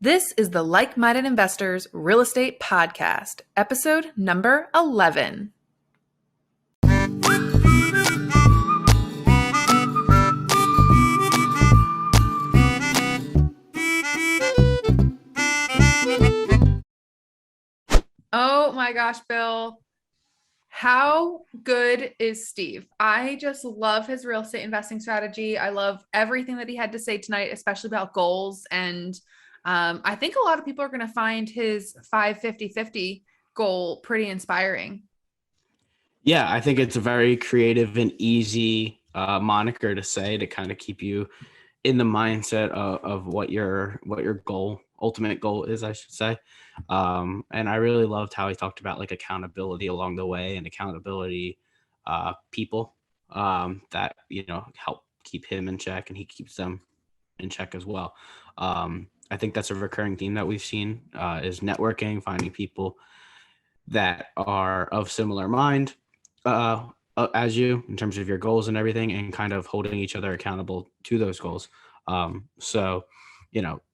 This is the Like-Minded Investors Real Estate Podcast, episode number 11. Oh my gosh, Bill. How good is Steve? I just love his real estate investing strategy. I love everything that he had to say tonight, especially about goals. And I think a lot of people are going to find his 5-50-50 goal pretty inspiring. Yeah, I think it's a very creative and easy moniker to say to kind of keep you in the mindset of what your ultimate goal is, I should say. And I really loved how he talked about like accountability along the way and accountability people that help keep him in check, and he keeps them in check as well. I think that's a recurring theme that we've seen is networking, finding people that are of similar mind as you in terms of your goals and everything, and kind of holding each other accountable to those goals. So,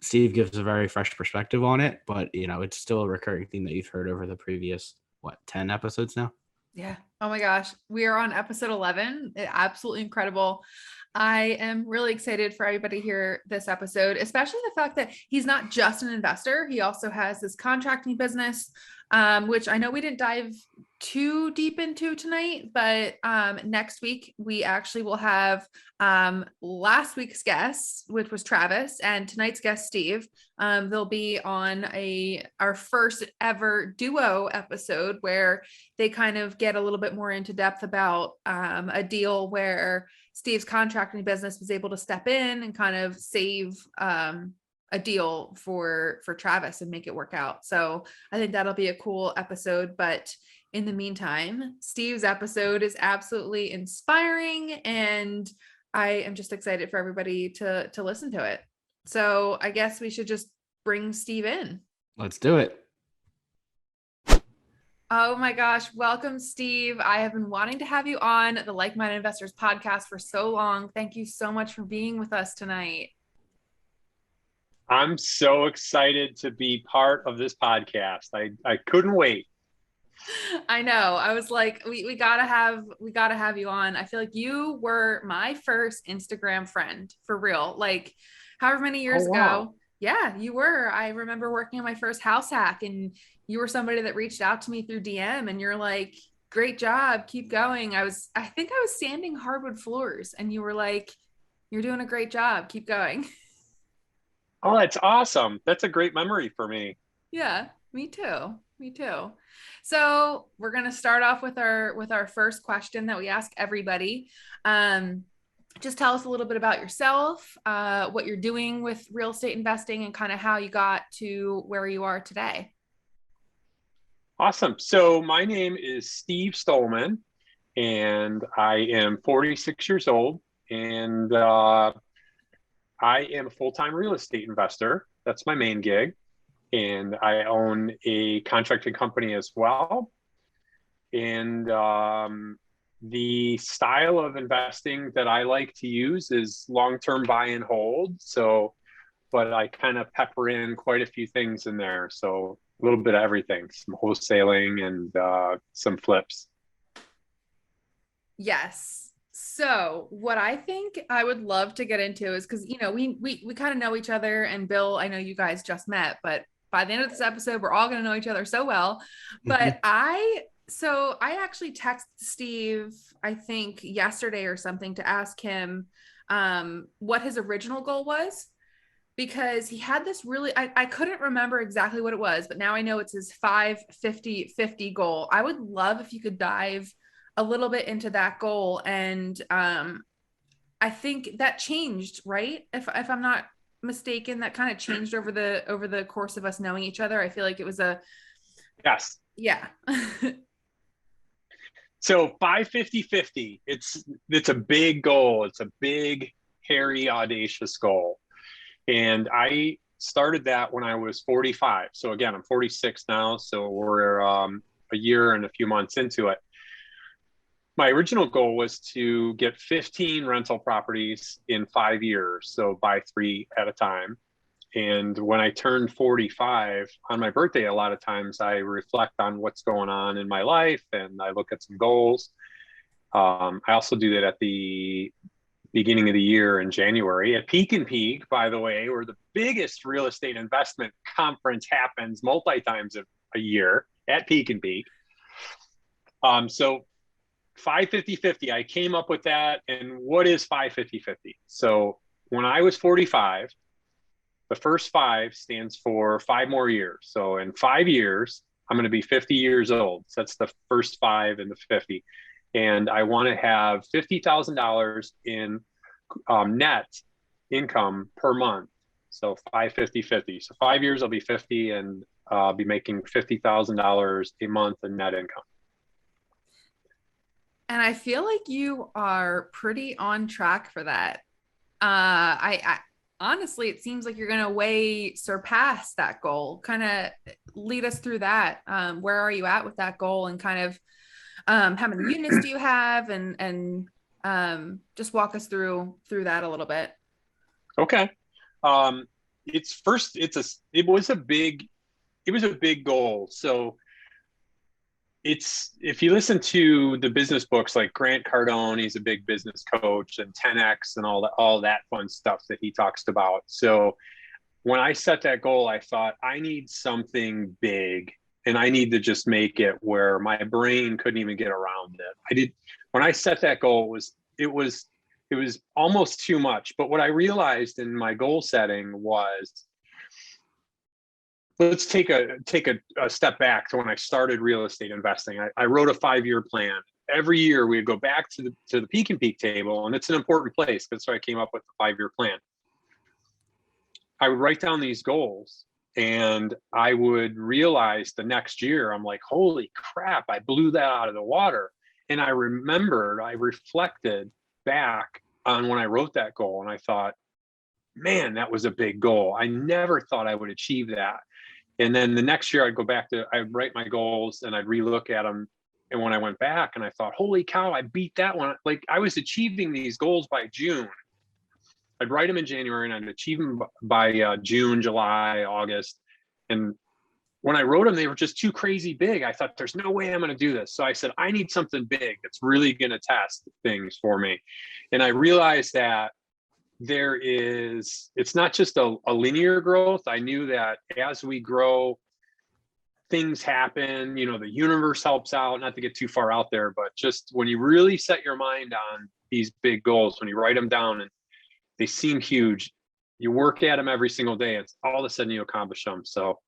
Steve gives a very fresh perspective on it, but, it's still a recurring theme that you've heard over the previous, 10 episodes now? Yeah. Oh my gosh. We are on episode 11. Absolutely incredible. I am really excited for everybody to hear this episode, especially the fact that he's not just an investor. He also has this contracting business, which I know we didn't dive too deep into tonight, but next week we actually will have last week's guest, which was Travis, and tonight's guest, Steve. They'll be on our first ever duo episode where they kind of get a little bit more into depth about a deal where Steve's contracting business was able to step in and kind of save a deal for Travis and make it work out. So I think that'll be a cool episode. But in the meantime, Steve's episode is absolutely inspiring, and I am just excited for everybody to listen to it. So I guess we should just bring Steve in. Let's do it. Oh my gosh. Welcome, Steve. I have been wanting to have you on the Like-Minded Investors podcast for so long. Thank you so much for being with us tonight. I'm so excited to be part of this podcast. I couldn't wait. I know. I was like, we gotta have you on. I feel like you were my first Instagram friend for real. Like however many years ago. Yeah, you were. I remember working on my first house hack, and you were somebody that reached out to me through DM, and you're like, great job, keep going. I think I was sanding hardwood floors, and you were like, you're doing a great job, keep going. Oh, that's awesome. That's a great memory for me. Yeah, me too. Me too. So we're going to start off with our first question that we ask everybody. Just tell us a little bit about yourself, what you're doing with real estate investing, and kind of how you got to where you are today. Awesome. So my name is Steve Stolman, and I am 46 years old, and I am a full-time real estate investor. That's my main gig. And I own a contracting company as well. And the style of investing that I like to use is long-term buy and hold. But I kind of pepper in quite a few things in there. So a little bit of everything, some wholesaling and some flips. Yes. So what I think I would love to get into is because, we kind of know each other, and Bill, I know you guys just met, but by the end of this episode, we're all going to know each other so well. But I actually texted Steve, I think yesterday or something, to ask him what his original goal was, because he had this really, I couldn't remember exactly what it was, but now I know it's his 5-50-50 goal. I would love if you could dive a little bit into that goal. And I think that changed, right? If I'm not mistaken, that kind of changed over the course of us knowing each other. I feel like it was yes. Yeah. So 5-50-50, it's a big goal. It's a big, hairy, audacious goal. And I started that when I was 45. So again, I'm 46 now. So we're a year and a few months into it. My original goal was to get 15 rental properties in 5 years. So buy 3 at a time. And when I turned 45 on my birthday, a lot of times I reflect on what's going on in my life and I look at some goals. I also do that at the beginning of the year in January at Peak and Peak, by the way, where the biggest real estate investment conference happens multi times a year at Peak and Peak. So 550-50, I came up with that. And what is 550-50? So when I was 45, the first 5 stands for 5 more years. So in 5 years, I'm going to be 50 years old. So that's the first 5 and the 50. And I want to have $50,000 in net income per month. So 550-50. So 5 years I'll be 50 and I'll be making $50,000 a month in net income. And I feel like you are pretty on track for that. I honestly, it seems like you're going to way surpass that goal. Kind of lead us through that. Where are you at with that goal, and kind of how many units do you have, and just walk us through that a little bit. Okay. It was a big goal. So if you listen to the business books like Grant Cardone, he's a big business coach, and 10X and all that fun stuff that he talks about. So when I set that goal, I thought I need something big and I need to just make it where my brain couldn't even get around it. When I set that goal, it was almost too much. But what I realized in my goal setting was, let's take a step back to when I started real estate investing. I wrote a 5-year plan. Every year we'd go back to the Peak and Peak table, and it's an important place. That's why I came up with the 5-year plan. I would write down these goals, and I would realize the next year, I'm like, holy crap, I blew that out of the water. And I reflected back on when I wrote that goal, and I thought, man, that was a big goal. I never thought I would achieve that. And then the next year I'd write my goals and I'd relook at them. And when I went back and I thought, holy cow, I beat that one. Like, I was achieving these goals by June. I'd write them in January and I'd achieve them by June, July, August. And when I wrote them, they were just too crazy big. I thought, there's no way I'm going to do this. So I said, I need something big that's really going to test things for me. And I realized that it's not just a linear growth. I knew that as we grow, things happen, the universe helps out, not to get too far out there, but just when you really set your mind on these big goals, when you write them down and they seem huge, you work at them every single day, it's all of a sudden you accomplish them. So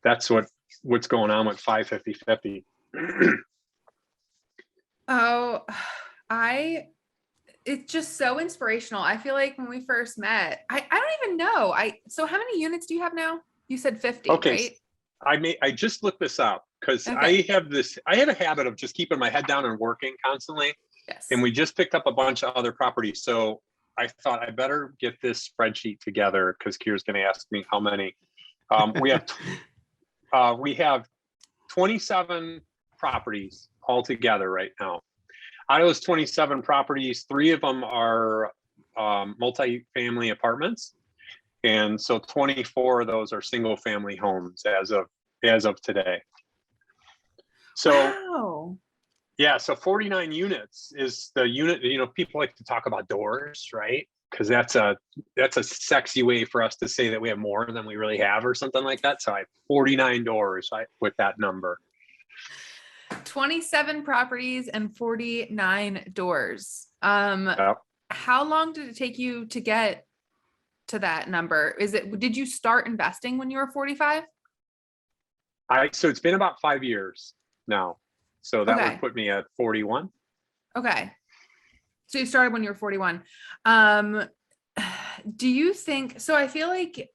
that's what's going on with 550-50. Oh, it's just so inspirational. I feel like when we first met, I don't even know. So how many units do you have now? You said 50, okay, right? I just looked this up because Okay. I have a habit of just keeping my head down and working constantly. Yes. And we just picked up a bunch of other properties. So I thought I better get this spreadsheet together because Kira's going to ask me how many. We have 27 properties all together right now. Out of those 27 properties, 3 of them are multi-family apartments. And so 24 of those are single family homes as of today. So wow. Yeah, so 49 units is the unit. People like to talk about doors, right? Because that's a sexy way for us to say that we have more than we really have or something like that. So I have 49 doors with that number. 27 properties and 49 doors. Yep. How long did it take you to get to that number? Did you start investing when you were 45? So it's been about 5 years now. So that Okay. would put me at 41. Okay. So you started when you were 41. Do you think so? I feel like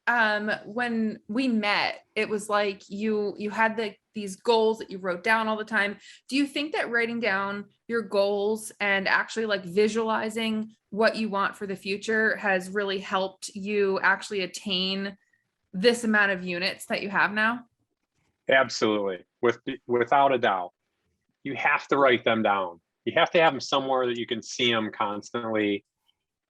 when we met, it was like you had these goals that you wrote down all the time. Do you think that writing down your goals and actually like visualizing what you want for the future has really helped you actually attain this amount of units that you have now? Absolutely. Without a doubt. You have to write them down. You have to have them somewhere that you can see them constantly.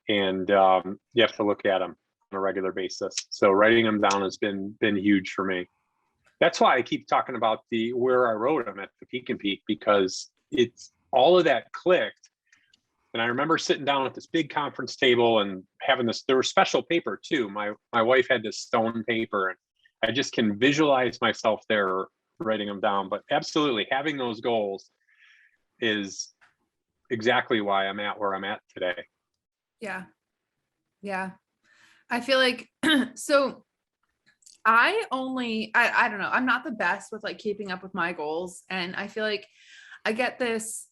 And you have to look at them on a regular basis. So writing them down has been huge for me. That's why I keep talking about where I wrote them at the Peak and Peak, because it's all of that clicked. And I remember sitting down at this big conference table and having this, there was special paper too. My wife had this stone paper, and I just can visualize myself there writing them down. But absolutely, having those goals is exactly why I'm at where I'm at today. Yeah. Yeah. I feel like, so I don't know. I'm not the best with like keeping up with my goals. And I feel like I get this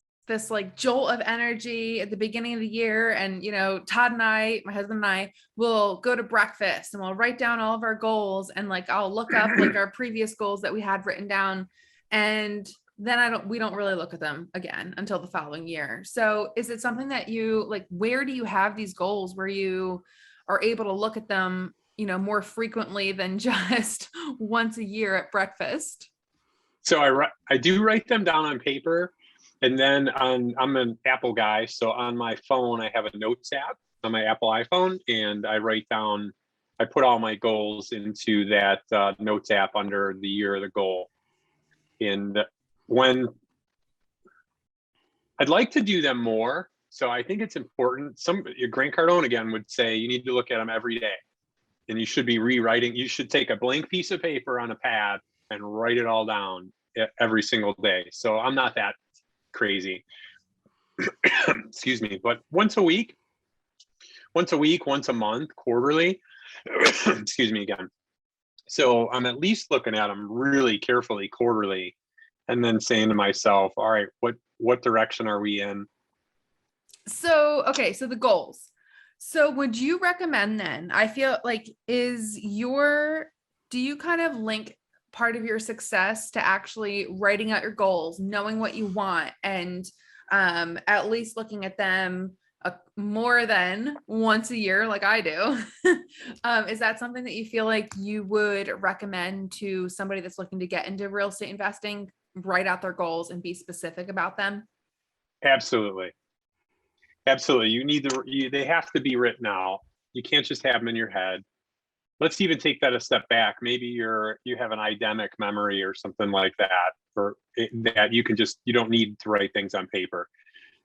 like jolt of energy at the beginning of the year. And, you know, Todd and I, my husband and I, will go to breakfast and we'll write down all of our goals. And like, I'll look up like our previous goals that we had written down. And then we don't really look at them again until the following year. So is it something that you like, where do you have these goals where you are able to look at them, you know, more frequently than just once a year at breakfast? So I do write them down on paper, and then I'm an Apple guy. So on my phone, I have a notes app on my Apple iPhone, and I put all my goals into that notes app under the year of the goal. And when I'd like to do them more, so I think it's important. Grant Cardone again would say you need to look at them every day, and you should be rewriting. You should take a blank piece of paper on a pad and write it all down every single day. So I'm not that crazy. Excuse me, but once a week, once a month, quarterly. Excuse me again. So I'm at least looking at them really carefully quarterly, and then saying to myself, all right, what direction are we in? So, okay, so the goals. So would you recommend then, I feel like, do you kind of link part of your success to actually writing out your goals, knowing what you want, and at least looking at them more than once a year, like I do? Is that something that you feel like you would recommend to somebody that's looking to get into real estate investing, write out their goals and be specific about them? Absolutely. They have to be written out. You can't just have them in your head. Let's even take that a step back. Maybe you have an eidetic memory or something like that, or that you don't need to write things on paper.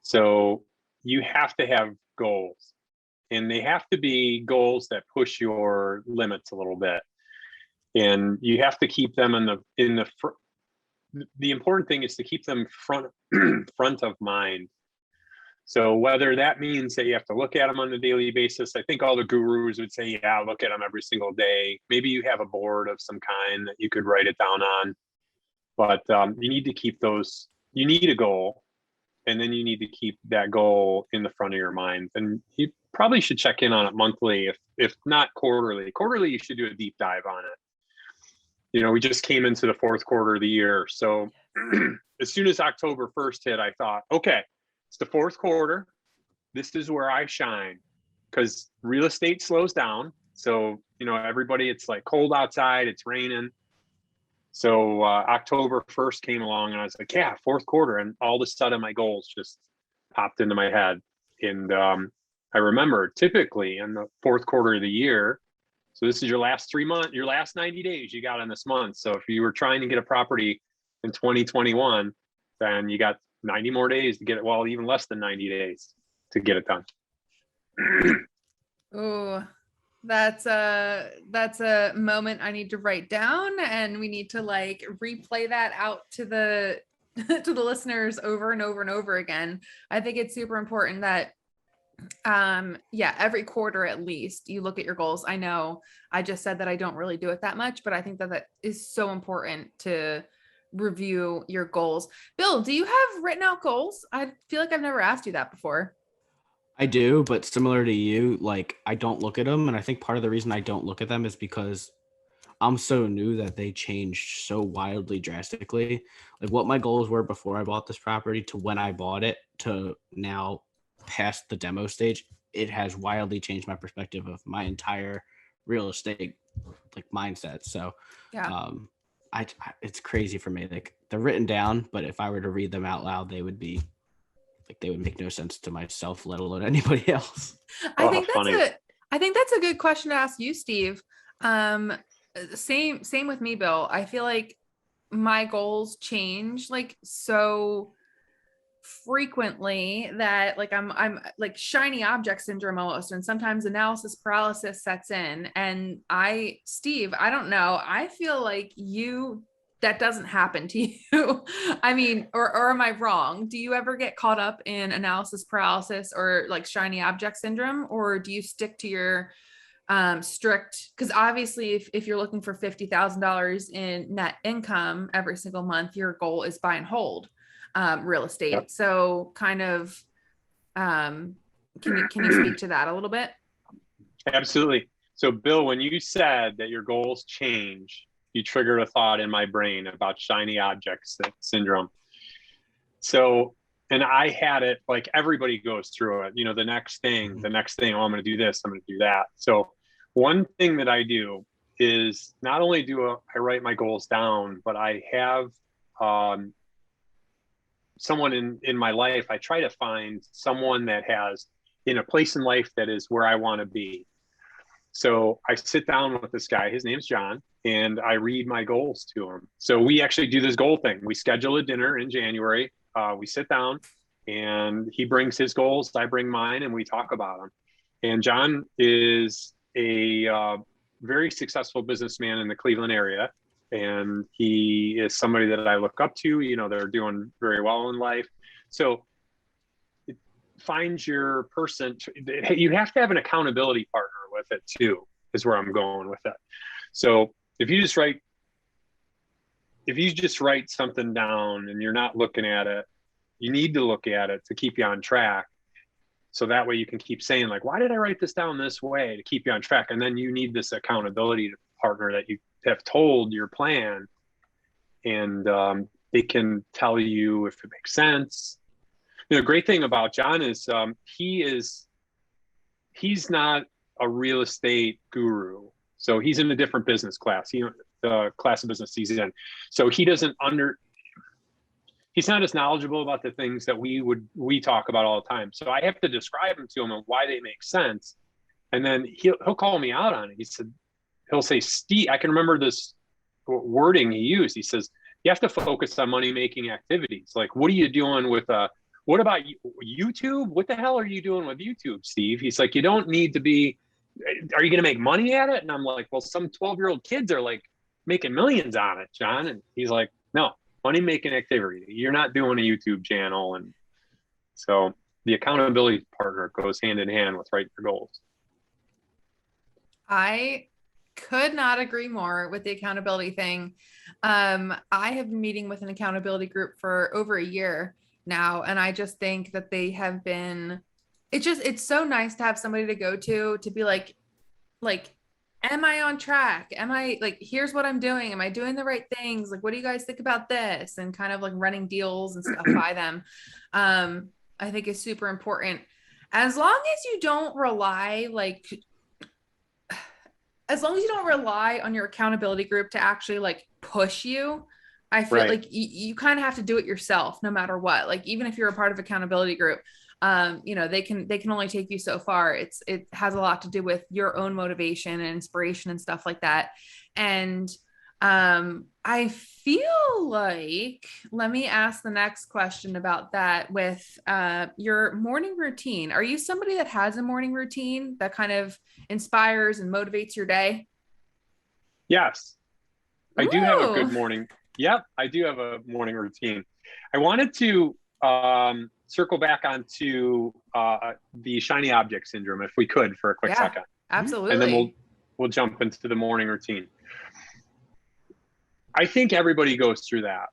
So you have to have goals, and they have to be goals that push your limits a little bit. And you have to keep them the important thing is to keep them front of mind. So whether that means that you have to look at them on a daily basis, I think all the gurus would say, yeah, look at them every single day. Maybe you have a board of some kind that you could write it down on, but you need to keep those. You need a goal, and then you need to keep that goal in the front of your mind. And you probably should check in on it monthly, if not quarterly. Quarterly, you should do a deep dive on it. You know, we just came into the fourth quarter of the year. So as soon as October 1st hit, I thought, okay, it's the fourth quarter. This is where I shine, because real estate slows down. So, you know, everybody, it's like cold outside, it's raining. So October 1st came along, and I was like, yeah, fourth quarter. And all of a sudden my goals just popped into my head. And I remember typically in the fourth quarter of the year, so this is your last 3 months, your last 90 days you got in this month. So if you were trying to get a property in 2021, then you got 90 more days to get it. Well, even less than 90 days to get it done. Oh, that's a moment I need to write down, and we need to like replay that out to the to the listeners over and over and over again. I think it's super important that every quarter at least you look at your goals. I know I just said that I don't really do it that much, but I think that is so important to review your goals. Bill, do you have written out goals? I feel like I've never asked you that before. I do, but similar to you, like I don't look at them. And I think part of the reason I don't look at them is because I'm so new that they changed so wildly drastically. Like what my goals were before I bought this property to when I bought it to now past the demo stage, it has wildly changed my perspective of my entire real estate like mindset. So Yeah. it's crazy for me. Like they're written down, but if I were to read them out loud, they would make no sense to myself, let alone anybody else. I think I think that's a good question to ask you, Steve. Um, same with me, Bill. I feel like my goals change like so frequently that like I'm like shiny object syndrome almost, and sometimes analysis paralysis sets in. And Steve, I don't know, I feel like you that doesn't happen to you. I mean, or am I wrong? Do you ever get caught up in analysis paralysis or like shiny object syndrome, or do you stick to your strict, because obviously if you're looking for $50,000 in net income every single month, your goal is buy and hold real estate. Yep. So kind of can you speak to that a little bit? Absolutely. So Bill, when you said that your goals change, you triggered a thought in my brain about shiny objects syndrome. So, and I had it, like everybody goes through it, the next thing, oh, I'm going to do this, I'm going to do that. So one thing that I do is not only I write my goals down, but I have someone in my life. I try to find someone that has in a place in life that is where I want to be. So I sit down with this guy, his name's John, and I read my goals to him. So we actually do this goal thing. We schedule a dinner in January. We sit down and he brings his goals, I bring mine, and we talk about them. And John is a very successful businessman in the Cleveland area. And he is somebody that I look up to, they're doing very well in life. So find your person. You have to have an accountability partner with it too, is where I'm going with it. So if you just write something down and you're not looking at it, you need to look at it to keep you on track. So that way you can keep saying like, why did I write this down this way, to keep you on track? And then you need this accountability partner that you have told your plan, and they can tell you if it makes sense. The great thing about John is he's not a real estate guru. So he's in a different business class, the class of business he's in. So he's not as knowledgeable about the things that we talk about all the time. So I have to describe them to him and why they make sense. And then he'll call me out on it. He'll say, Steve, I can remember this wording he used. He says, you have to focus on money-making activities. Like, what are you doing with what about YouTube? What the hell are you doing with YouTube, Steve? He's like, you don't need to be, are you going to make money at it? And I'm like, well, some 12-year-old kids are like making millions on it, John. And he's like, no, money-making activity. You're not doing a YouTube channel. And so the accountability partner goes hand in hand with writing your goals. I could not agree more with the accountability thing. I have been meeting with an accountability group for over a year now, and I just think that they have been, it's so nice to have somebody to go to be like, am I on track? Am I like, here's what I'm doing. Am I doing the right things? Like, what do you guys think about this? And kind of like running deals and stuff by them. I think is super important. As long as you don't rely on your accountability group to actually like push you, I feel Right. like you kind of have to do it yourself no matter what. Like, even if you're a part of accountability group, they can only take you so far. It has a lot to do with your own motivation and inspiration and stuff like that. And I feel like, let me ask the next question about that with your morning routine. Are you somebody that has a morning routine that kind of inspires and motivates your day? Yes, I do have a good Ooh. morning. Yep, I do have a morning routine. I wanted to circle back onto the shiny object syndrome, if we could, for a quick Yeah, second, absolutely. and then we'll jump into the morning routine. I think everybody goes through that.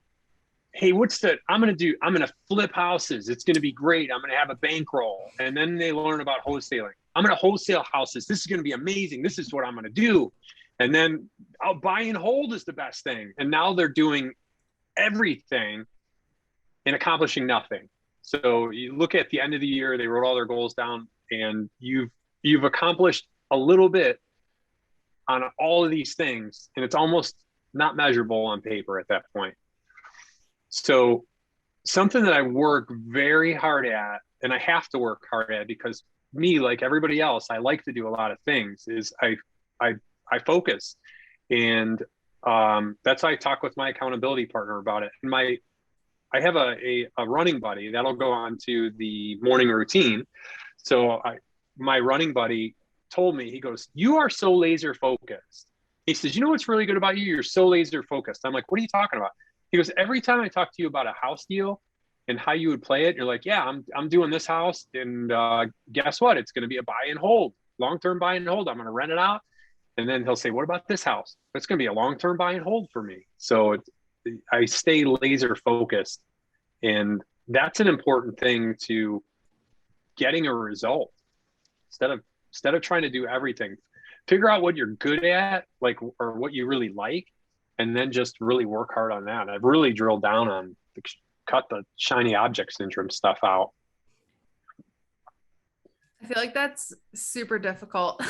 Hey, I'm going to flip houses. It's going to be great. I'm going to have a bankroll. And then they learn about wholesaling. I'm going to wholesale houses. This is going to be amazing. This is what I'm going to do. And then buy and hold is the best thing. And now they're doing everything and accomplishing nothing. So you look at the end of the year, they wrote all their goals down, and you've accomplished a little bit on all of these things. And it's almost not measurable on paper at that point. So something that I work very hard at, and I have to work hard at because me, like everybody else, I like to do a lot of things. Is I focus, and that's how I talk with my accountability partner about it. And I have a running buddy that'll go on to the morning routine. So my running buddy told me, he goes, "You are so laser focused." He says, "You know what's really good about you? You're so laser focused." I'm like, "What are you talking about?" He goes, "Every time I talk to you about a house deal and how you would play it, you're like, yeah, I'm doing this house, and guess what? It's going to be a buy and hold, long-term buy and hold. I'm going to rent it out." And then he'll say, "What about this house? It's going to be a long-term buy and hold for me." So I stay laser focused, and that's an important thing to getting a result. Instead of trying to do everything, figure out what you're good at, like, or what you really like, and then just really work hard on that. I've really drilled down on cut the shiny object syndrome stuff out. I feel like that's super difficult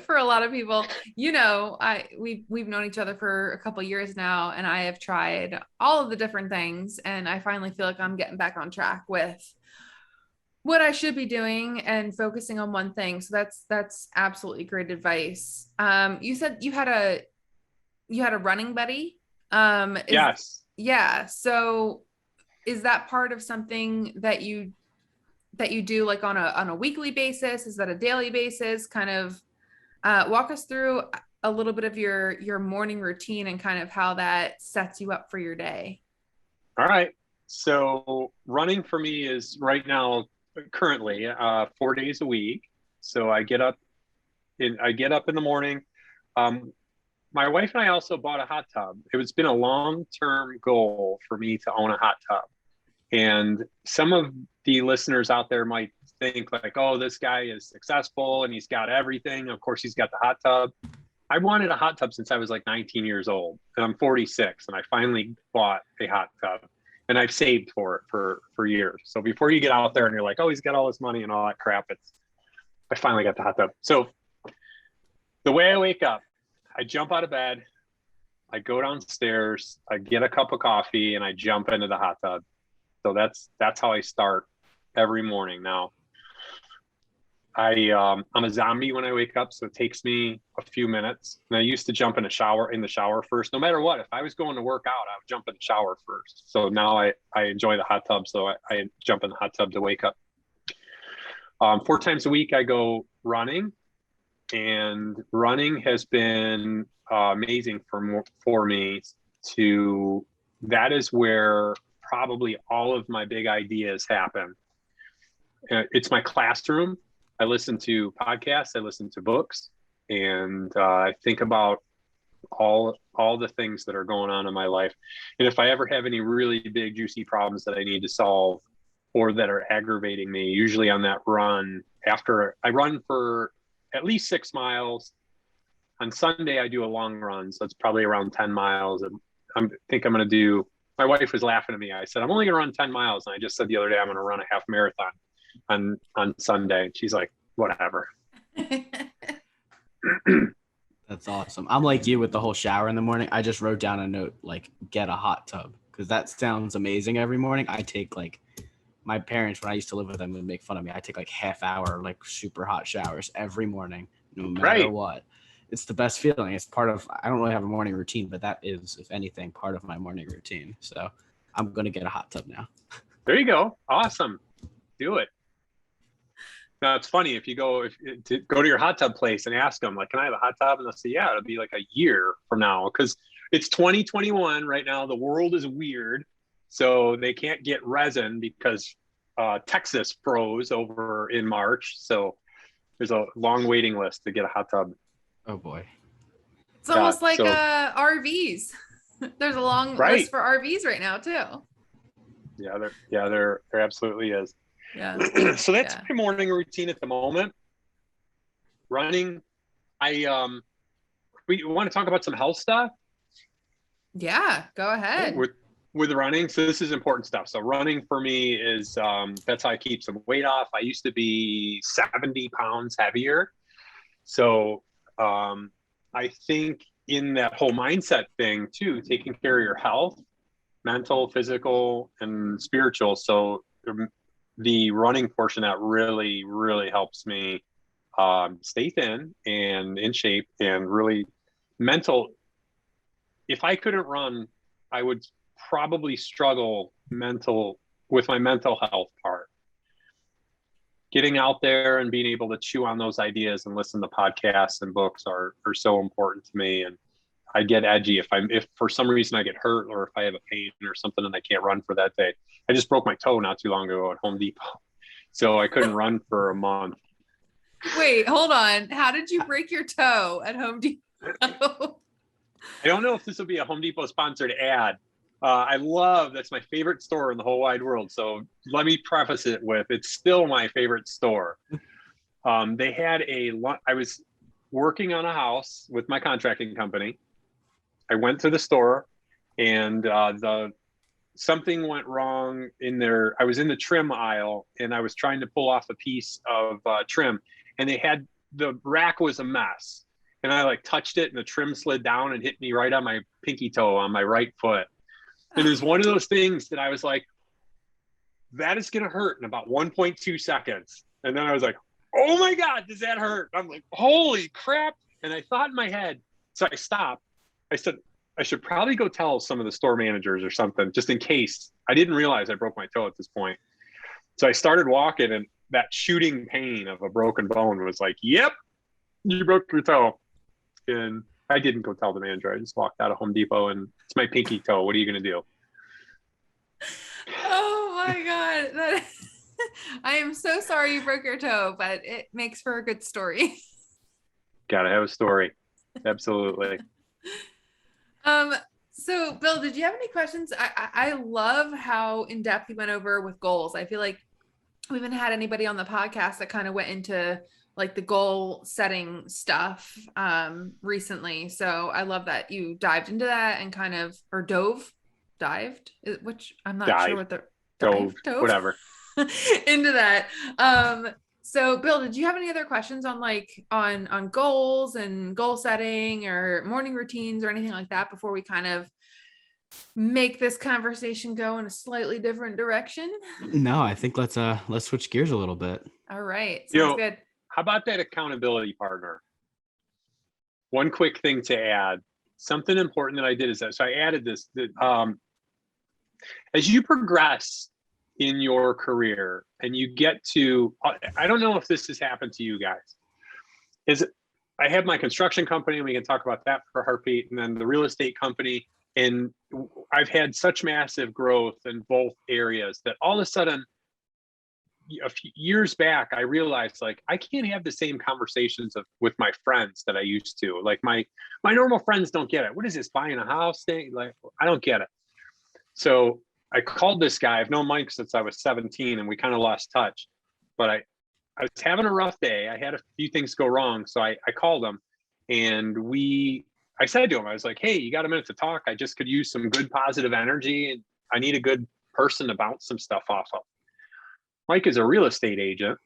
for a lot of people. You know, we've known each other for a couple of years now, and I have tried all of the different things, and I finally feel like I'm getting back on track with what I should be doing and focusing on one thing. So that's absolutely great advice. You said you had a running buddy. Yes. Yeah. So is that part of something that you do like on a weekly basis? Is that a daily basis? Kind of walk us through a little bit of your morning routine and kind of how that sets you up for your day. All right. So running for me is right now currently 4 days a week. So I get up in the morning. My wife and I also bought a hot tub. It's been a long-term goal for me to own a hot tub. And some of the listeners out there might think like, "Oh, this guy is successful and he's got everything. Of course, he's got the hot tub." I wanted a hot tub since I was like 19 years old, and I'm 46, and I finally bought a hot tub, and I've saved for it for years. So before you get out there and you're like, "Oh, he's got all this money and all that crap," I finally got the hot tub. So the way I wake up, I jump out of bed, I go downstairs, I get a cup of coffee, and I jump into the hot tub. So that's how I start every morning. Now, I'm a zombie when I wake up, so it takes me a few minutes. And I used to jump in the shower first. No matter what, if I was going to work out, I would jump in the shower first. So now I enjoy the hot tub, so I jump in the hot tub to wake up. 4 times a week I go running, and running has been amazing for me. That is where probably all of my big ideas happen. It's my classroom. I listen to podcasts, I listen to books, and I think about all the things that are going on in my life. And if I ever have any really big, juicy problems that I need to solve or that are aggravating me, usually on that run, after I run for at least 6 miles. On Sunday, I do a long run, so it's probably around 10 miles. And I think I'm going to do, my wife was laughing at me. I said, "I'm only going to run 10 miles. And I just said the other day, I'm going to run a half marathon on Sunday. And she's like, "Whatever." That's awesome. I'm like you with the whole shower in the morning. I just wrote down a note, like, get a hot tub, because that sounds amazing every morning. I take, like, my parents, when I used to live with them, would make fun of me. I take like half-hour, like, super hot showers every morning, no matter what. It's the best feeling. It's part of, I don't really have a morning routine, but that is, if anything, part of my morning routine. So I'm going to get a hot tub now. There you go. Awesome. Do it. Now it's funny if you go to your hot tub place and ask them, like, "Can I have a hot tub?" And they'll say, "Yeah, it'll be like a year from now," because it's 2021 right now. The world is weird, so they can't get resin because Texas froze over in March. So there's a long waiting list to get a hot tub. Oh boy, it's almost like RVs. There's a long list for RVs right now too. Yeah, there absolutely is. Yeah. So that's my morning routine at the moment. Running. We want to talk about some health stuff. Yeah, go ahead. With running. So this is important stuff. So running for me is, that's how I keep some weight off. I used to be 70 pounds heavier. So I think in that whole mindset thing too, taking care of your health, mental, physical, and spiritual. So the running portion that really, really helps me stay thin and in shape and really mental. If I couldn't run, I would probably struggle with my mental health part. Getting out there and being able to chew on those ideas and listen to podcasts and books are so important to me. And I get edgy if for some reason I get hurt or if I have a pain or something and I can't run for that day. I just broke my toe not too long ago at Home Depot, so I couldn't run for a month. Wait, hold on. How did you break your toe at Home Depot? I don't know if this will be a Home Depot sponsored ad. That's my favorite store in the whole wide world. So let me preface it with, it's still my favorite store. They had I was working on a house with my contracting company. I went to the store and something went wrong in there. I was in the trim aisle and I was trying to pull off a piece of trim, and the rack was a mess. And I like touched it and the trim slid down and hit me right on my pinky toe on my right foot. And it was one of those things that I was like, that is going to hurt in about 1.2 seconds. And then I was like, oh my God, does that hurt? I'm like, holy crap. And I thought in my head, so I stopped. I said, I should probably go tell some of the store managers or something, just in case. I didn't realize I broke my toe at this point. So I started walking, and that shooting pain of a broken bone was like, yep, you broke your toe. And I didn't go tell the manager. I just walked out of Home Depot, and it's my pinky toe. What are you going to do? Oh my God. I am so sorry you broke your toe, but it makes for a good story. Gotta have a story. Absolutely. So Bill, did you have any questions? I love how in depth you went over with goals. I feel like we haven't had anybody on the podcast that kind of went into like the goal setting stuff recently. So I love that you dived into that and kind of, or dived, which I'm not sure what the dove, whatever into that. So Bill, did you have any other questions on on goals and goal setting or morning routines or anything like that before we kind of make this conversation go in a slightly different direction? No, I think let's switch gears a little bit. All right. Sounds good. How about that accountability partner? One quick thing to add, something important that I did is that, so I added this, that as you progress in your career and you get to, I don't know if this has happened to you guys, is I have my construction company, and we can talk about that for a heartbeat, and then the real estate company. And I've had such massive growth in both areas that all of a sudden, a few years back, I realized like I can't have the same conversations with my friends that I used to. Like my normal friends don't get it. What is this, buying a house thing? Like, I don't get it. So I called this guy. I've known Mike since I was 17, and we kind of lost touch. But I was having a rough day. I had a few things go wrong. So I called him, and I said to him, I was like, hey, you got a minute to talk? I just could use some good positive energy, and I need a good person to bounce some stuff off of. Mike is a real estate agent,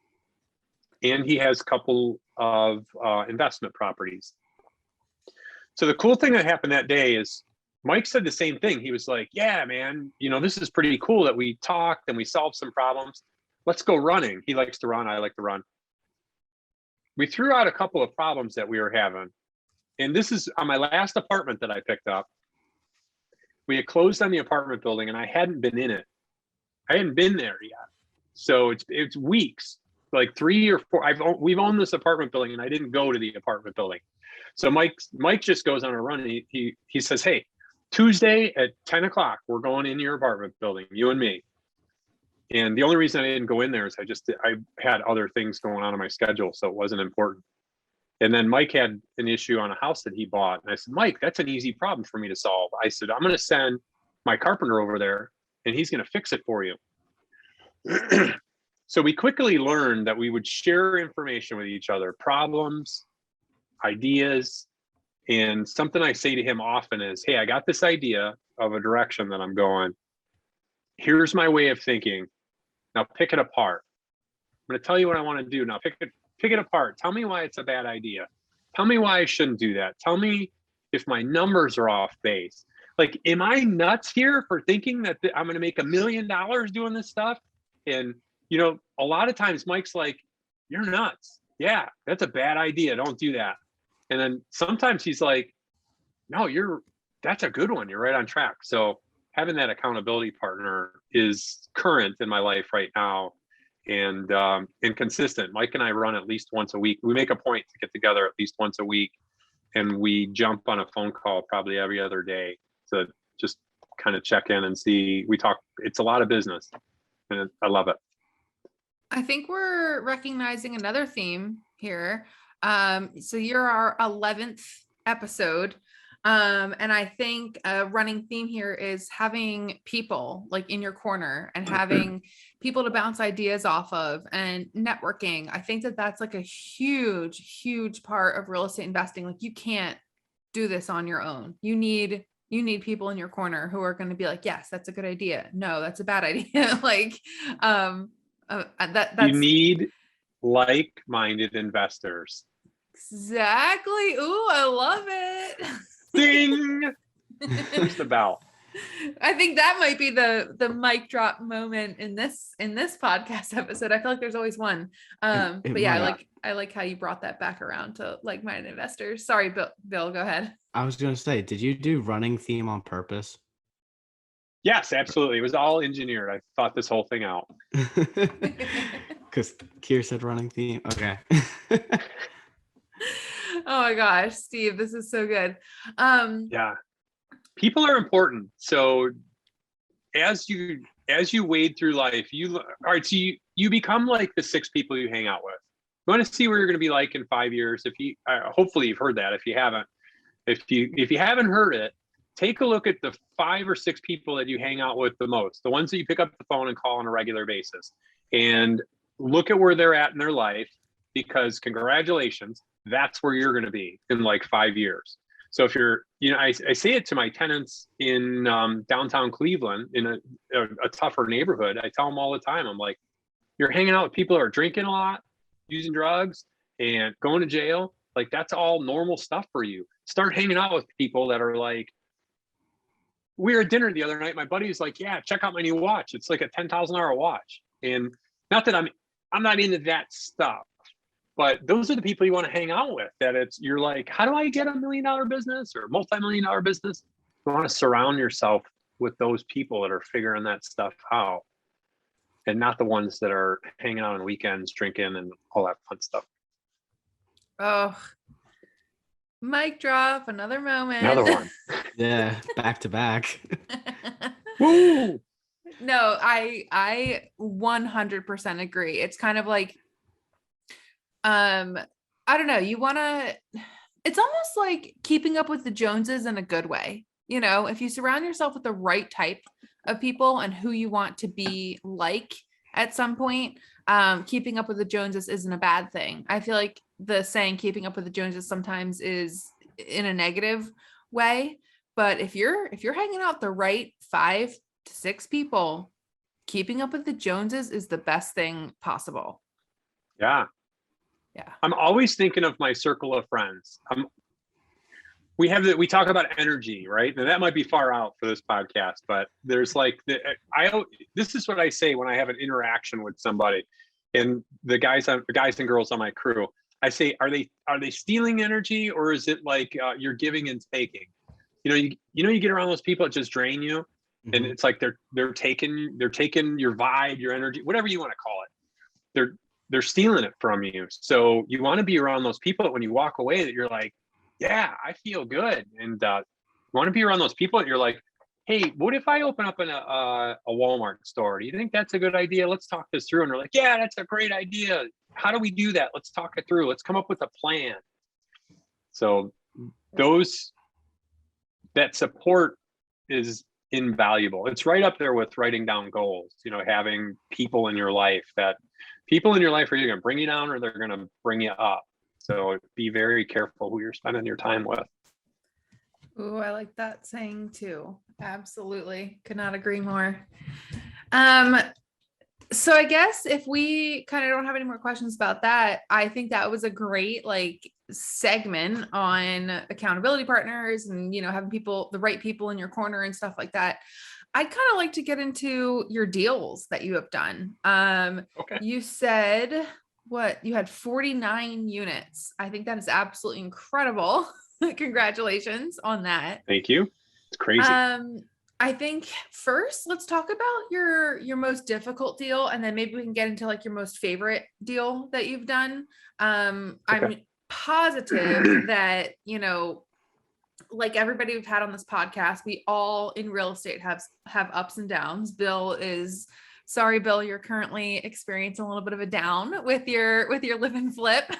and he has a couple of investment properties. So the cool thing that happened that day is Mike said the same thing. He was like, yeah, man, this is pretty cool that we talked and we solved some problems. Let's go running. He likes to run. I like to run. We threw out a couple of problems that we were having. And this is on my last apartment that I picked up. We had closed on the apartment building, and I hadn't been in it. I hadn't been there yet. So it's weeks, like 3 or 4. We've owned this apartment building, and I didn't go to the apartment building. So Mike just goes on a run, and he says, hey, Tuesday at 10 o'clock, we're going in your apartment building, you and me. And the only reason I didn't go in there is I had other things going on in my schedule, so it wasn't important. And then Mike had an issue on a house that he bought. And I said, Mike, that's an easy problem for me to solve. I said, I'm going to send my carpenter over there, and he's going to fix it for you. So we quickly learned that we would share information with each other, problems, ideas. And something I say to him often is, hey, I got this idea of a direction that I'm going. Here's my way of thinking. Now pick it apart. I'm going to tell you what I want to do. Now pick it apart. Tell me why it's a bad idea. Tell me why I shouldn't do that. Tell me if my numbers are off base. Like, am I nuts here for thinking that I'm going to make $1 million doing this stuff? And a lot of times Mike's like, you're nuts. Yeah, that's a bad idea. Don't do that. And then sometimes he's like, no, that's a good one. You're right on track. So having that accountability partner is current in my life right now, and consistent. Mike and I run at least once a week. We make a point to get together at least once a week, and we jump on a phone call probably every other day to just kind of check in and see. We talk. It's a lot of business, and I love it. I think we're recognizing another theme here. So you're our 11th episode. And I think a running theme here is having people like in your corner and having people to bounce ideas off of and networking. I think that that's like a huge, huge part of real estate investing. Like you can't do this on your own. You need people in your corner who are going to be like, yes, that's a good idea. No, that's a bad idea. Like, that's you need like-minded investors. Exactly. Ooh, I love it. Ding. Where's the bell? I think that might be the mic drop moment in this podcast episode. I feel like there's always one. But yeah, I like how you brought that back around to like-minded investors. Sorry, Bill, go ahead. I was going to say, did you do running theme on purpose? Yes, absolutely. It was all engineered. I thought this whole thing out. Because Kier said running theme. Okay. Oh my gosh, Steve, this is so good. Yeah. People are important. So as you wade through life, you become like the 6 people you hang out with. You want to see where you're going to be like in 5 years. If you hopefully you've heard that. If you haven't heard it, take a look at the 5 or 6 people that you hang out with the most, the ones that you pick up the phone and call on a regular basis, and look at where they're at in their life, because congratulations, that's where you're going to be in like 5 years. So if you're, I say it to my tenants in downtown Cleveland in a tougher neighborhood. I tell them all the time, I'm like, you're hanging out with people who are drinking a lot, using drugs, and going to jail. Like that's all normal stuff for you. Start hanging out with people that are like, we were at dinner the other night. My buddy was like, yeah, check out my new watch. It's like a $10,000 watch. And not that I'm not into that stuff, but those are the people you want to hang out with. You're like, how do I get $1 million business or multi-million-dollar business? You want to surround yourself with those people that are figuring that stuff out, and not the ones that are hanging out on weekends, drinking and all that fun stuff. Oh, mic drop, another moment. Another one. Yeah, back to back. Woo! No, I 100% agree. It's kind of like, I don't know, it's almost like keeping up with the Joneses in a good way. If you surround yourself with the right type of people and who you want to be like at some point, keeping up with the Joneses isn't a bad thing. I feel like the saying keeping up with the Joneses sometimes is in a negative way, but if you're hanging out the right 5 to 6 people, keeping up with the Joneses is the best thing possible. Yeah. I'm always thinking of my circle of friends. We talk about energy, right? And that might be far out for this podcast, but there's like this is what I say when I have an interaction with somebody, and the guys and girls on my crew. I say, are they stealing energy, or is it like you're giving and taking? You get around those people that just drain you, mm-hmm. And it's like they're taking your vibe, your energy, whatever you want to call it. They're stealing it from you. So you want to be around those people that when you walk away that you're like, yeah, I feel good. And you want to be around those people that you're like, hey, what if I open up a Walmart store? Do you think that's a good idea? Let's talk this through. And they're like, yeah, that's a great idea. How do we do that? Let's talk it through. Let's come up with a plan. So that support is invaluable. It's right up there with writing down goals, having people in your life are either going to bring you down or they're going to bring you up. So be very careful who you're spending your time with. Ooh, I like that saying too. Absolutely. Could not agree more. So I guess if we kind of don't have any more questions about that, I think that was a great segment on accountability partners and, having the right people in your corner and stuff like that. I'd kind of like to get into your deals that you have done. Okay. You said what you had 49 units. I think that is absolutely incredible. Congratulations on that. Thank you. It's crazy. I think first let's talk about your most difficult deal, and then maybe we can get into like your most favorite deal that you've done. I'm positive that, you know, like everybody we've had on this podcast, we all in real estate have ups and downs. Sorry, Bill, you're currently experiencing a little bit of a down with your live and flip.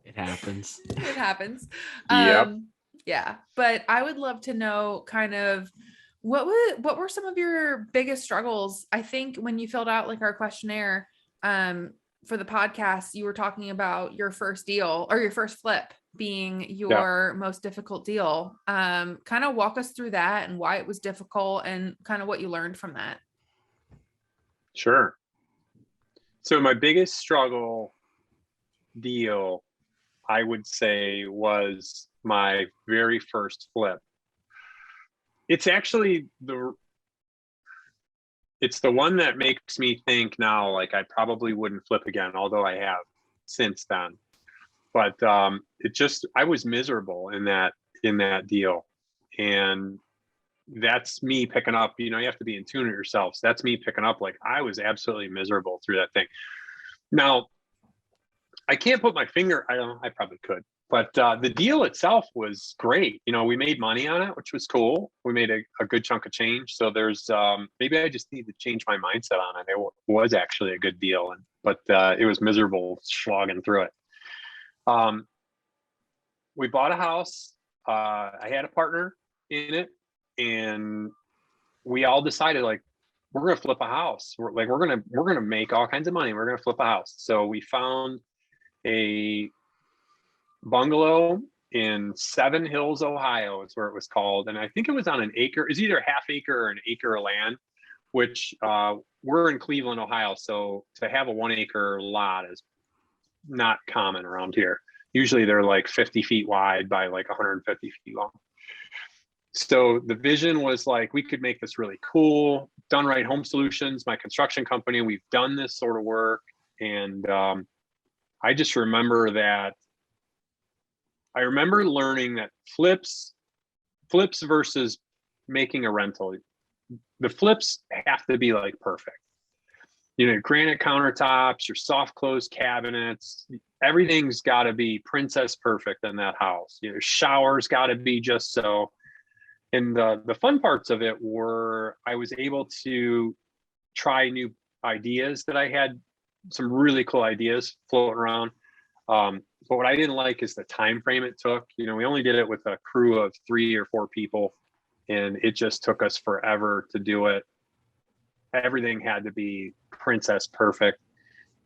It happens. It happens. Yep. Yeah, but I would love to know kind of what were some of your biggest struggles? I think when you filled out like our questionnaire for the podcast, you were talking about your first deal or your first flip being your most difficult deal. Kind of walk us through that and why it was difficult and kind of what you learned from that. Sure. So my biggest struggle deal, I would say, was my very first flip. It's actually it's the one that makes me think now, like I probably wouldn't flip again, although I have since then. But I was miserable in that deal. And that's me picking up, you have to be in tune with yourself. So that's me picking up, like I was absolutely miserable through that thing. Now, I can't put my finger, I probably could, but the deal itself was great. We made money on it, which was cool. We made a good chunk of change. So there's, maybe I just need to change my mindset on it. It was actually a good deal, but it was miserable slogging through it. We bought a house. I had a partner in it, and we all decided like, we're going to flip a house. We're going to make all kinds of money. We're going to flip a house. So we found a bungalow in Seven Hills, Ohio is where it was called. And I think it was on an acre. It's either a half acre or an acre of land, which we're in Cleveland, Ohio. So to have a 1 acre lot is not common around here. Usually they're like 50 feet wide by like 150 feet long. So the vision was like, we could make this really cool. Done Right Home Solutions, my construction company, we've done this sort of work. And I just remember learning that flips versus making a rental, the flips have to be like perfect. Granite countertops, your soft close cabinets, everything's got to be princess perfect in that house. Showers got to be just so. And the fun parts of it were I was able to try new ideas that I had some really cool ideas floating around. But what I didn't like is the time frame it took. We only did it with a crew of 3 or 4 people, and it just took us forever to do it. Everything had to be princess perfect.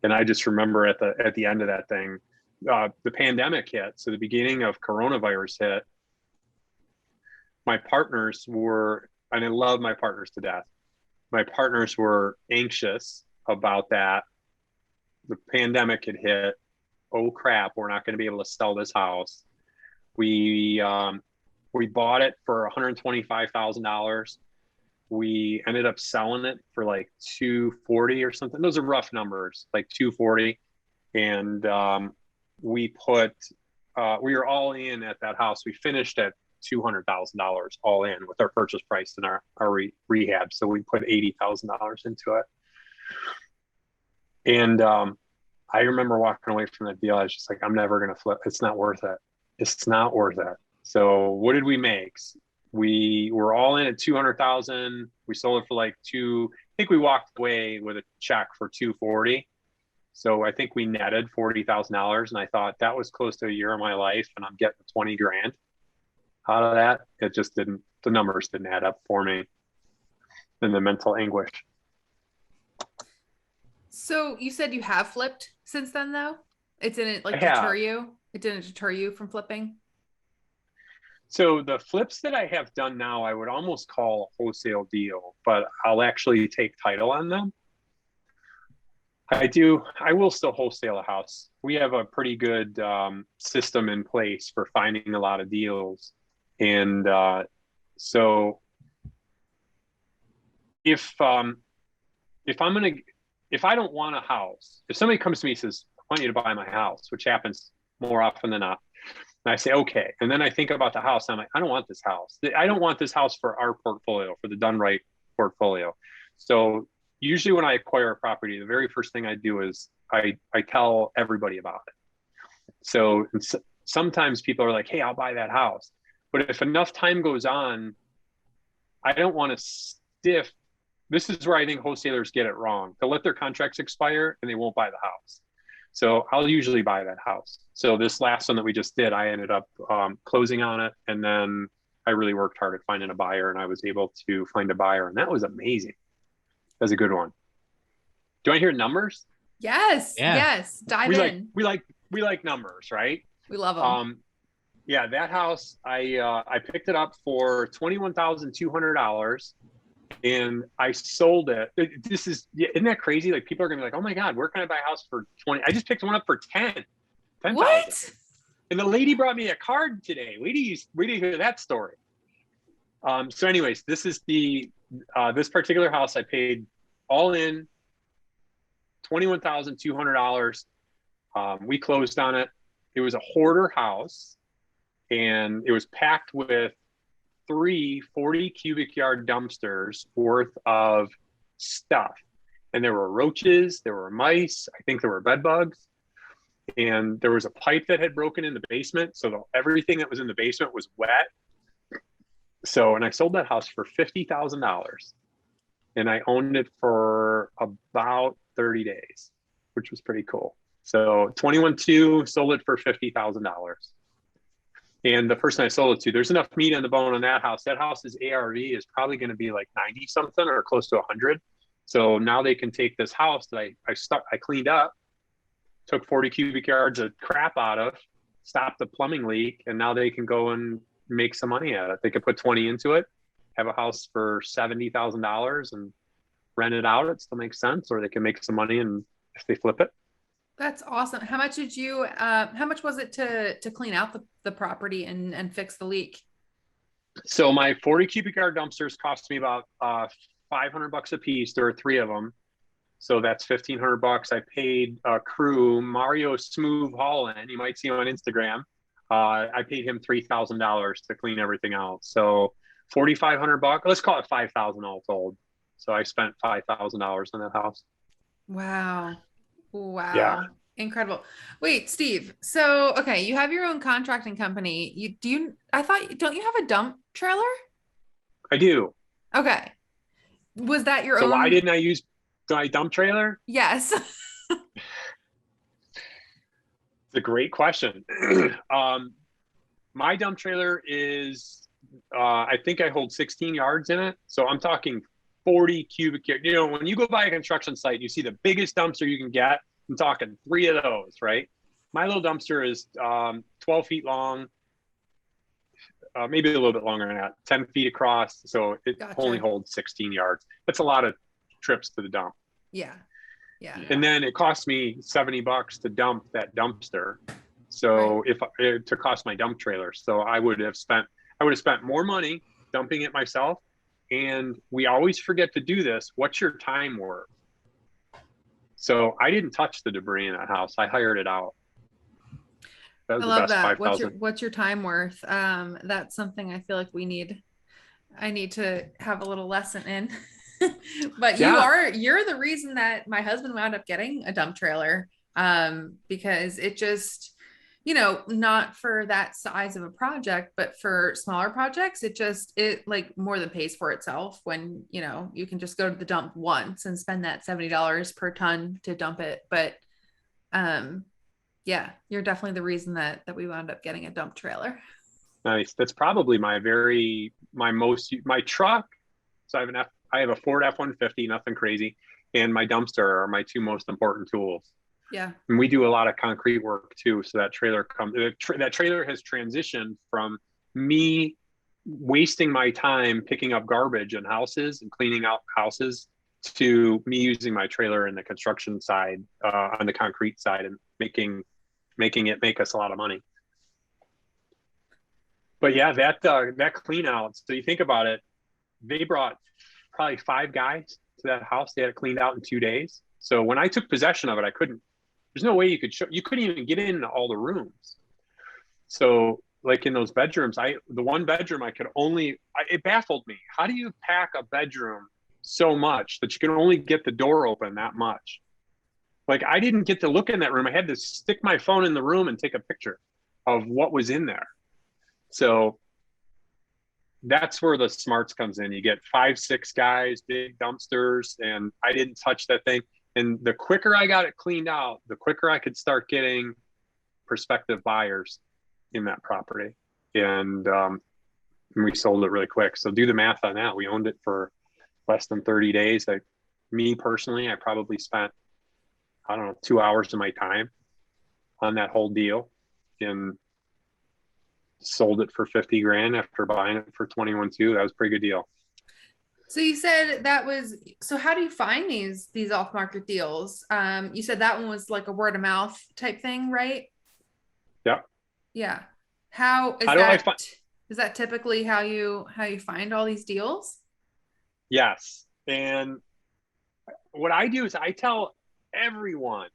And I just remember at the end of that thing, the pandemic hit. So the beginning of coronavirus hit. My partners were, and I love my partners to death. My partners were anxious about that. The pandemic had hit. Oh crap, we're not going to be able to sell this house. We bought it for $125,000. We ended up selling it for like $240 or something. Those are rough numbers, like $240. And we were all in at that house. We finished at $200,000 all in with our purchase price and our rehab. So we put $80,000 into it. And I remember walking away from that deal. I was just like, I'm never going to flip. It's not worth it. It's not worth it. So what did we make? We were all in at 200,000. We sold it for like I think we walked away with a check for 240. So I think we netted $40,000. And I thought that was close to a year of my life, and I'm getting 20 grand out of that. It just didn't, the numbers didn't add up for me, and the mental anguish. So you said you have flipped since then, though? It didn't like deter you? It didn't deter you from flipping? So the flips that I have done now, I would almost call a wholesale deal, but I'll actually take title on them. I will still wholesale a house. We have a pretty good system in place for finding a lot of deals. And so if I'm gonna if I don't want a house, if somebody comes to me and says, I want you to buy my house, which happens more often than not, and I say, okay. And then I think about the house. And I'm like, I don't want this house. I don't want this house for our portfolio, for the Done Right portfolio. So usually when I acquire a property, the very first thing I do is I tell everybody about it. So sometimes people are like, hey, I'll buy that house. But if enough time goes on, I don't want to stiff. This is where I think wholesalers get it wrong. They'll let their contracts expire and they won't buy the house. So I'll usually buy that house. So this last one that we just did, I ended up closing on it. And then I really worked hard at finding a buyer, and I was able to find a buyer. And that was amazing. That's a good one. Do I hear numbers? Yes. Yeah. Yes. Dive in. We like numbers, right? We love them. Yeah, that house, I picked it up for $21,200. And I sold it. Isn't that crazy? Like, people are gonna be like, oh my God, where can I buy a house for 20? I just picked one up for 10,000. What? And the lady brought me a card today. Wait till you hear that story. So anyways, this is this particular house I paid all in $21,200. We closed on it. It was a hoarder house, and it was packed with 3 40 cubic yard dumpsters worth of stuff. And there were roaches, there were mice, I think there were bed bugs, and there was a pipe that had broken in the basement. So everything that was in the basement was wet. So, and I sold that house for $50,000, and I owned it for about 30 days, which was pretty cool. So 21.2, sold it for $50,000. And the person I sold it to, there's enough meat on the bone on that house. That house's ARV is probably going to be like 90 something or close to 100. So now they can take this house that I cleaned up, took 40 cubic yards of crap out of, stopped the plumbing leak, and now they can go and make some money at it. They could put 20 into it, have a house for $70,000 and rent it out. It still makes sense, or they can make some money and if they flip it. That's awesome. How much was it to clean out the property and fix the leak? So my 40 cubic yard dumpsters cost me about $500 a piece. There were 3 of them. So that's $1,500. I paid a crew, Mario Smooth Holland. You might see him on Instagram. I paid him $3,000 to clean everything out. So $4,500. Let's call it $5,000 all told. So I spent $5,000 on that house. Wow. Yeah. Incredible. Wait, Steve. So, okay, you have your own contracting company. Don't you have a dump trailer? I do. Okay. Was that your own? So why didn't I use my dump trailer? Yes. It's a great question. My dump trailer is, I think I hold 16 yards in it. So I'm talking 40 cubic yards. You know, when you go by a construction site, you see the biggest dumpster you can get. I'm talking 3 of those, right? My little dumpster is 12 feet long, maybe a little bit longer than that, 10 feet across. So it only holds 16 yards. That's a lot of trips to the dump. Yeah. Yeah. And then it cost me $70 to dump that dumpster. So to cost my dump trailer. So I would have spent more money dumping it myself. And we always forget to do this. What's your time worth? So I didn't touch the debris in that house. I hired it out. That was I love the best that. 5,000. What's your time worth? That's something I feel like I need to have a little lesson in. But you're the reason that my husband wound up getting a dump trailer. Because it just, not for that size of a project, but for smaller projects, it like more than pays for itself when, you can just go to the dump once and spend that $70 per ton to dump it. But, yeah, you're definitely the reason that we wound up getting a dump trailer. Nice. That's probably my truck. So I have a Ford F-150, nothing crazy. And my dumpster are my 2 most important tools. Yeah. And we do a lot of concrete work too. So that trailer has transitioned from me wasting my time picking up garbage in houses and cleaning out houses to me using my trailer in the construction side, on the concrete side, and making it make us a lot of money. But yeah, that clean out. So you think about it, they brought probably 5 guys to that house. They had it cleaned out in 2 days. So when I took possession of it, there's no way you couldn't even get into all the rooms. So like in those bedrooms, the one bedroom it baffled me. How do you pack a bedroom so much that you can only get the door open that much? Like I didn't get to look in that room. I had to stick my phone in the room and take a picture of what was in there. So that's where the smarts comes in. You get 5, 6 guys, big dumpsters, and I didn't touch that thing. And the quicker I got it cleaned out, the quicker I could start getting prospective buyers in that property. And we sold it really quick. So do the math on that. We owned it for less than 30 days. Me personally, I probably spent, I don't know, 2 hours of my time on that whole deal, and sold it for 50 grand after buying it for 21.2. That was a pretty good deal. So you said so how do you find these off-market deals? You said that one was like a word of mouth type thing, right? Yeah. Yeah. How is that typically how you find all these deals? Yes. And what I do is I tell everyone.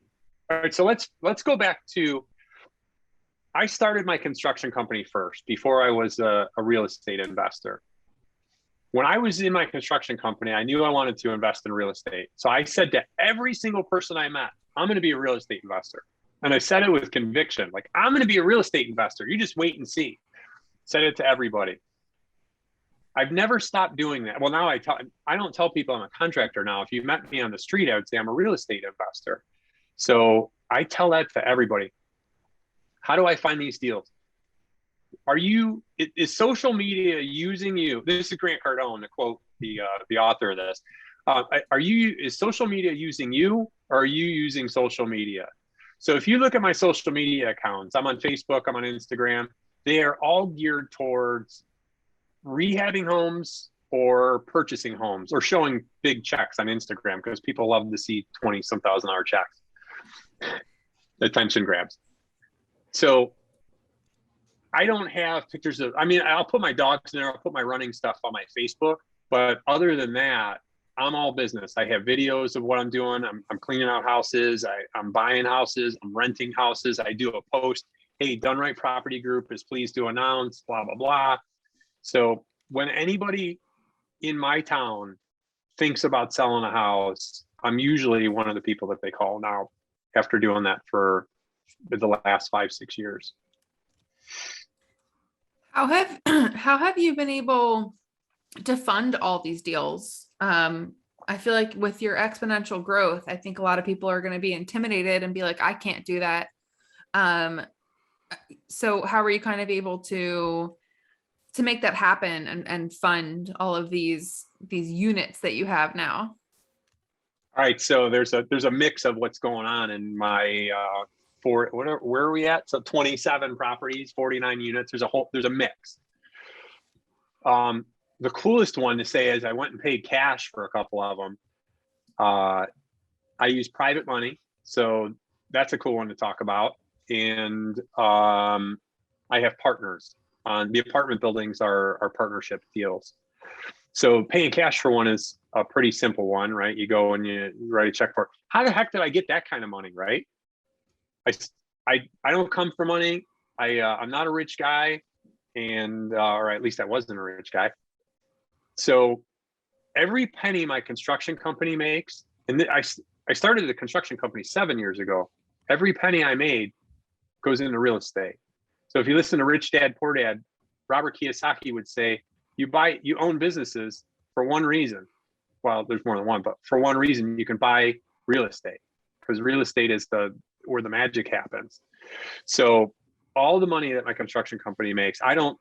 All right, so let's go back to, I started my construction company first before I was a real estate investor. When I was in my construction company, I knew I wanted to invest in real estate. So I said to every single person I met, I'm going to be a real estate investor. And I said it with conviction, like, I'm going to be a real estate investor. You just wait and see. Said it to everybody. I've never stopped doing that. Well, now I don't tell people I'm a contractor now. If you met me on the street, I would say I'm a real estate investor. So I tell that to everybody. How do I find these deals? Is social media using you? This is Grant Cardone, to quote the author of this. Is social media using you, or are you using social media? So if you look at my social media accounts, I'm on Facebook, I'm on Instagram, they are all geared towards rehabbing homes or purchasing homes or showing big checks on Instagram, because people love to see $20,000 checks. Attention grabs. So I don't have pictures I'll put my dogs in there, I'll put my running stuff on my Facebook, but other than that, I'm all business. I have videos of what I'm doing. I'm cleaning out houses. I'm buying houses. I'm renting houses. I do a post, hey, Done Right Property Group is pleased to announce, blah, blah, blah. So when anybody in my town thinks about selling a house, I'm usually one of the people that they call now, after doing that for the last 5, 6 years. How have you been able to fund all these deals? I feel like with your exponential growth, I think a lot of people are going to be intimidated and be like, I can't do that. So how are you kind of able to make that happen and fund all of these units that you have now? All right, so there's a mix of what's going on in my where are we at? So 27 properties, 49 units. There's a mix. The coolest one to say is I went and paid cash for a couple of them. I use private money, so that's a cool one to talk about. And I have partners. The apartment buildings are partnership deals. So paying cash for one is a pretty simple one, right? You go and you write a check for it. How the heck did I get that kind of money, right? I don't come for money. I'm not a rich guy, or at least I wasn't a rich guy. So every penny my construction company makes, and I started the construction company 7 years ago. Every penny I made goes into real estate. So if you listen to Rich Dad, Poor Dad, Robert Kiyosaki would say, you own businesses for one reason. Well, there's more than one, but for one reason, you can buy real estate, because real estate is where the magic happens. So all the money that my construction company makes, I don't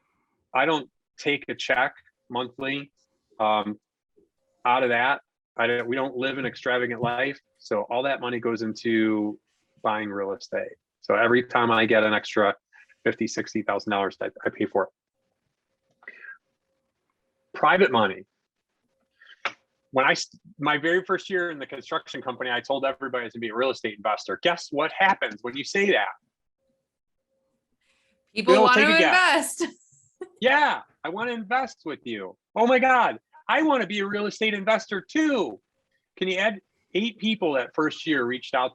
take a check monthly out of that. We don't live an extravagant life. So all that money goes into buying real estate. So every time I get an extra $50,000, $60,000, I pay for it. Private money. My very first year in the construction company, I told everybody I was gonna be a real estate investor. Guess what happens when you say that? People want to invest. Yeah, I want to invest with you. Oh my God. I want to be a real estate investor too. Can you add 8 people that first year reached out,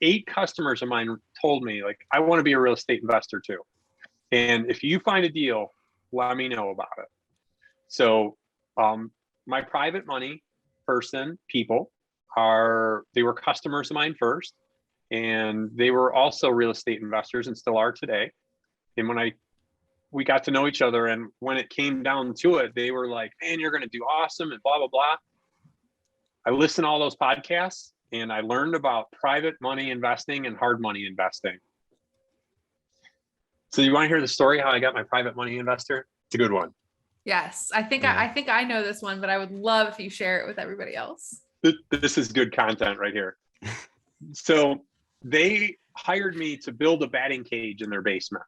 8 customers of mine told me, like, I want to be a real estate investor too. And if you find a deal, let me know about it. So my private money people they were customers of mine first, and they were also real estate investors and still are today. And when we got to know each other, and when it came down to it, they were like, man, you're going to do awesome and blah, blah, blah. I listened to all those podcasts and I learned about private money investing and hard money investing. So you want to hear the story how I got my private money investor? It's a good one. Yes, I think I know this one, but I would love if you share it with everybody else. This is good content right here. So they hired me to build a batting cage in their basement.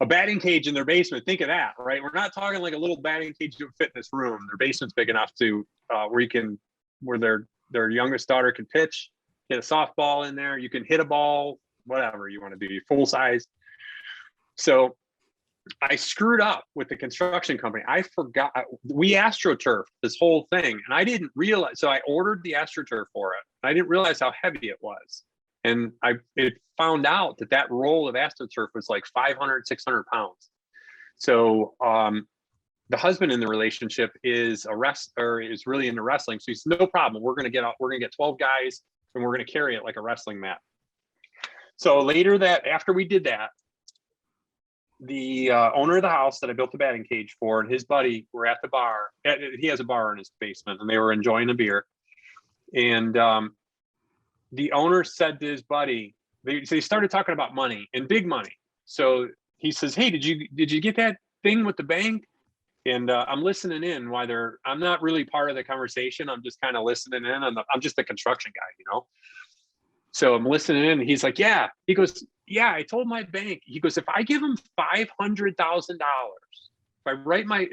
A batting cage in their basement. Think of that, right? We're not talking like a little batting cage to fit in this room. Their basement's big enough to where their youngest daughter can pitch, hit a softball in there. You can hit a ball, whatever you want to do, full size. So I screwed up with the construction company. I forgot we AstroTurf this whole thing, and I didn't realize. So I ordered the AstroTurf for it. I didn't realize how heavy it was. And it found out that roll of AstroTurf was like 500, 600 pounds. So the husband in the relationship is really into wrestling. So he said, no problem. We're going to get 12 guys and we're going to carry it like a wrestling mat. So after we did that, the owner of the house that I built the batting cage for and his buddy were at the bar. He has a bar in his basement, and they were enjoying a beer. And the owner said to his buddy, they started talking about money and big money. So he says, hey, did you get that thing with the bank? And I'm listening in I'm not really part of the conversation. I'm just kind of listening in. I'm just a construction guy, So I'm listening in. And he's like, yeah. He goes, yeah, I told my bank. He goes, if I give him $500,000,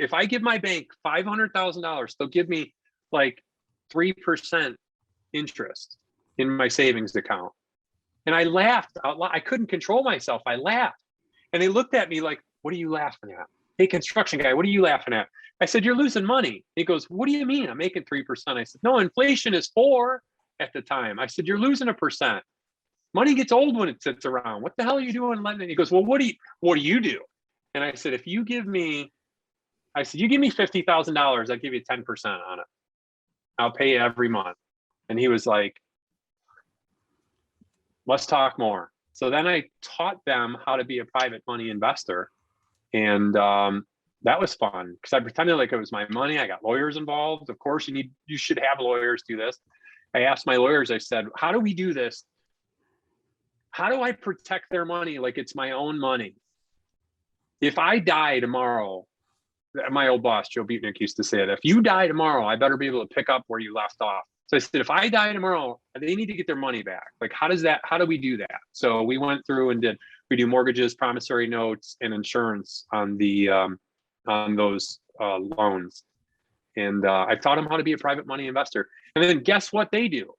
if I give my bank $500,000, they'll give me like 3% interest in my savings account. And I laughed out loud. I couldn't control myself. I laughed. And they looked at me like, what are you laughing at? Hey, construction guy, what are you laughing at? I said, you're losing money. He goes, what do you mean? I'm making 3%. I said, no, inflation is 4% at the time. I said, you're losing 1%. Money gets old when it sits around. What the hell are you doing in London? He goes, well, what do you do? And I said, you give me $50,000, I'll give you 10% on it. I'll pay you every month. And he was like, let's talk more. So then I taught them how to be a private money investor. And that was fun because I pretended like it was my money. I got lawyers involved. Of course, you should have lawyers do this. I asked my lawyers, I said, how do we do this? How do I protect their money like it's my own money? If I die tomorrow, my old boss, Joe Beatnick, used to say it, if you die tomorrow, I better be able to pick up where you left off. So I said, if I die tomorrow, they need to get their money back. Like, how do we do that? So we went through and we do mortgages, promissory notes, and insurance on those loans. And I taught them how to be a private money investor. And then guess what they do?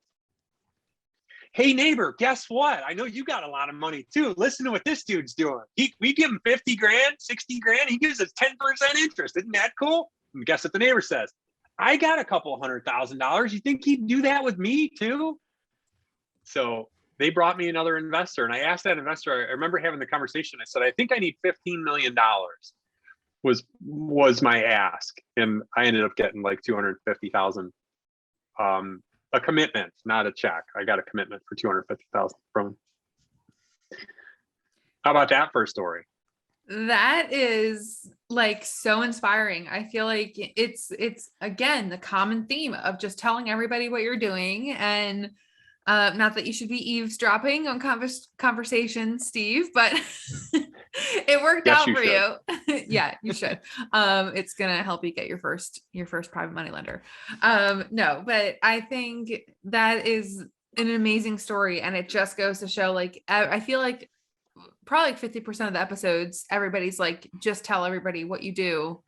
Hey neighbor, guess what? I know you got a lot of money too. Listen to what this dude's doing. We give him 50 grand, 60 grand. He gives us 10% interest. Isn't that cool? And guess what the neighbor says? I got a couple $100,000. You think he'd do that with me too? So they brought me another investor, and I asked that investor, I remember having the conversation. I said, I think I need $15 million was my ask. And I ended up getting like 250,000, a commitment, not a check. I got a commitment for 250,000 from him. How about that for a story? That is like so inspiring. I feel like it's again, the common theme of just telling everybody what you're doing, and not that you should be eavesdropping on conversations, Steve, but it worked out for you. Yeah, you should. It's going to help you get your first private money lender. No, but I think that is an amazing story. And it just goes to show, like, I feel like probably like 50% of the episodes, everybody's like, just tell everybody what you do.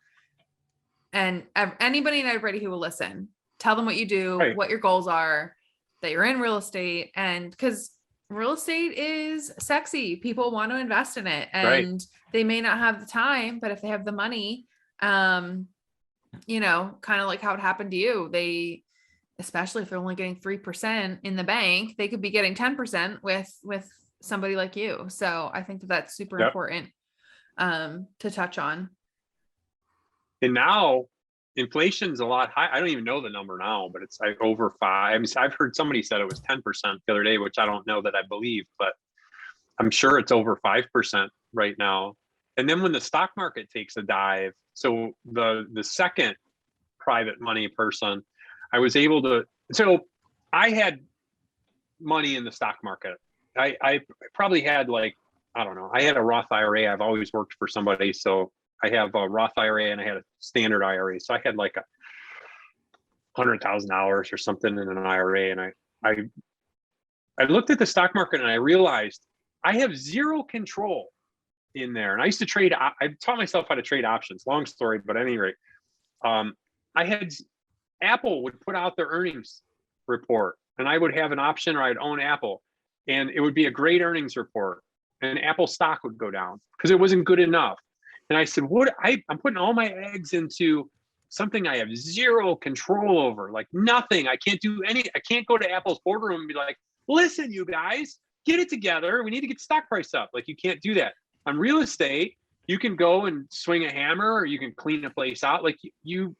And anybody and everybody who will listen, tell them what you do, right, what your goals are, that you're in real estate. And because real estate is sexy, people want to invest in it, and right, they may not have the time, but if they have the money, kind of like how it happened to you. They, especially if they're only getting 3% in the bank, they could be getting 10% with somebody like you. So I think that that's super Yep. important to touch on. And now inflation's a lot high. I don't even know the number now, but it's like over 5. I mean, I've heard somebody said it was 10% the other day, which I don't know that I believe, but I'm sure it's over 5% right now. And then when the stock market takes a dive, so the second private money person, I was able to, so I had money in the stock market. I probably had like, I don't know, I had a Roth IRA. I've always worked for somebody. So I have a Roth IRA and I had a standard IRA. So I had like $100,000 or something in an IRA. And I looked at the stock market and I realized I have zero control in there. And I used to trade, I taught myself how to trade options, long story, but at any rate, I had, Apple would put out their earnings report and I would have an option or I'd own Apple and it would be a great earnings report and Apple stock would go down because it wasn't good enough. And I said, I'm putting all my eggs into something I have zero control over, like nothing. I can't go to Apple's boardroom and be like, listen, you guys, get it together. We need to get the stock price up. Like you can't do that. On real estate, you can go and swing a hammer or you can clean a place out. Like you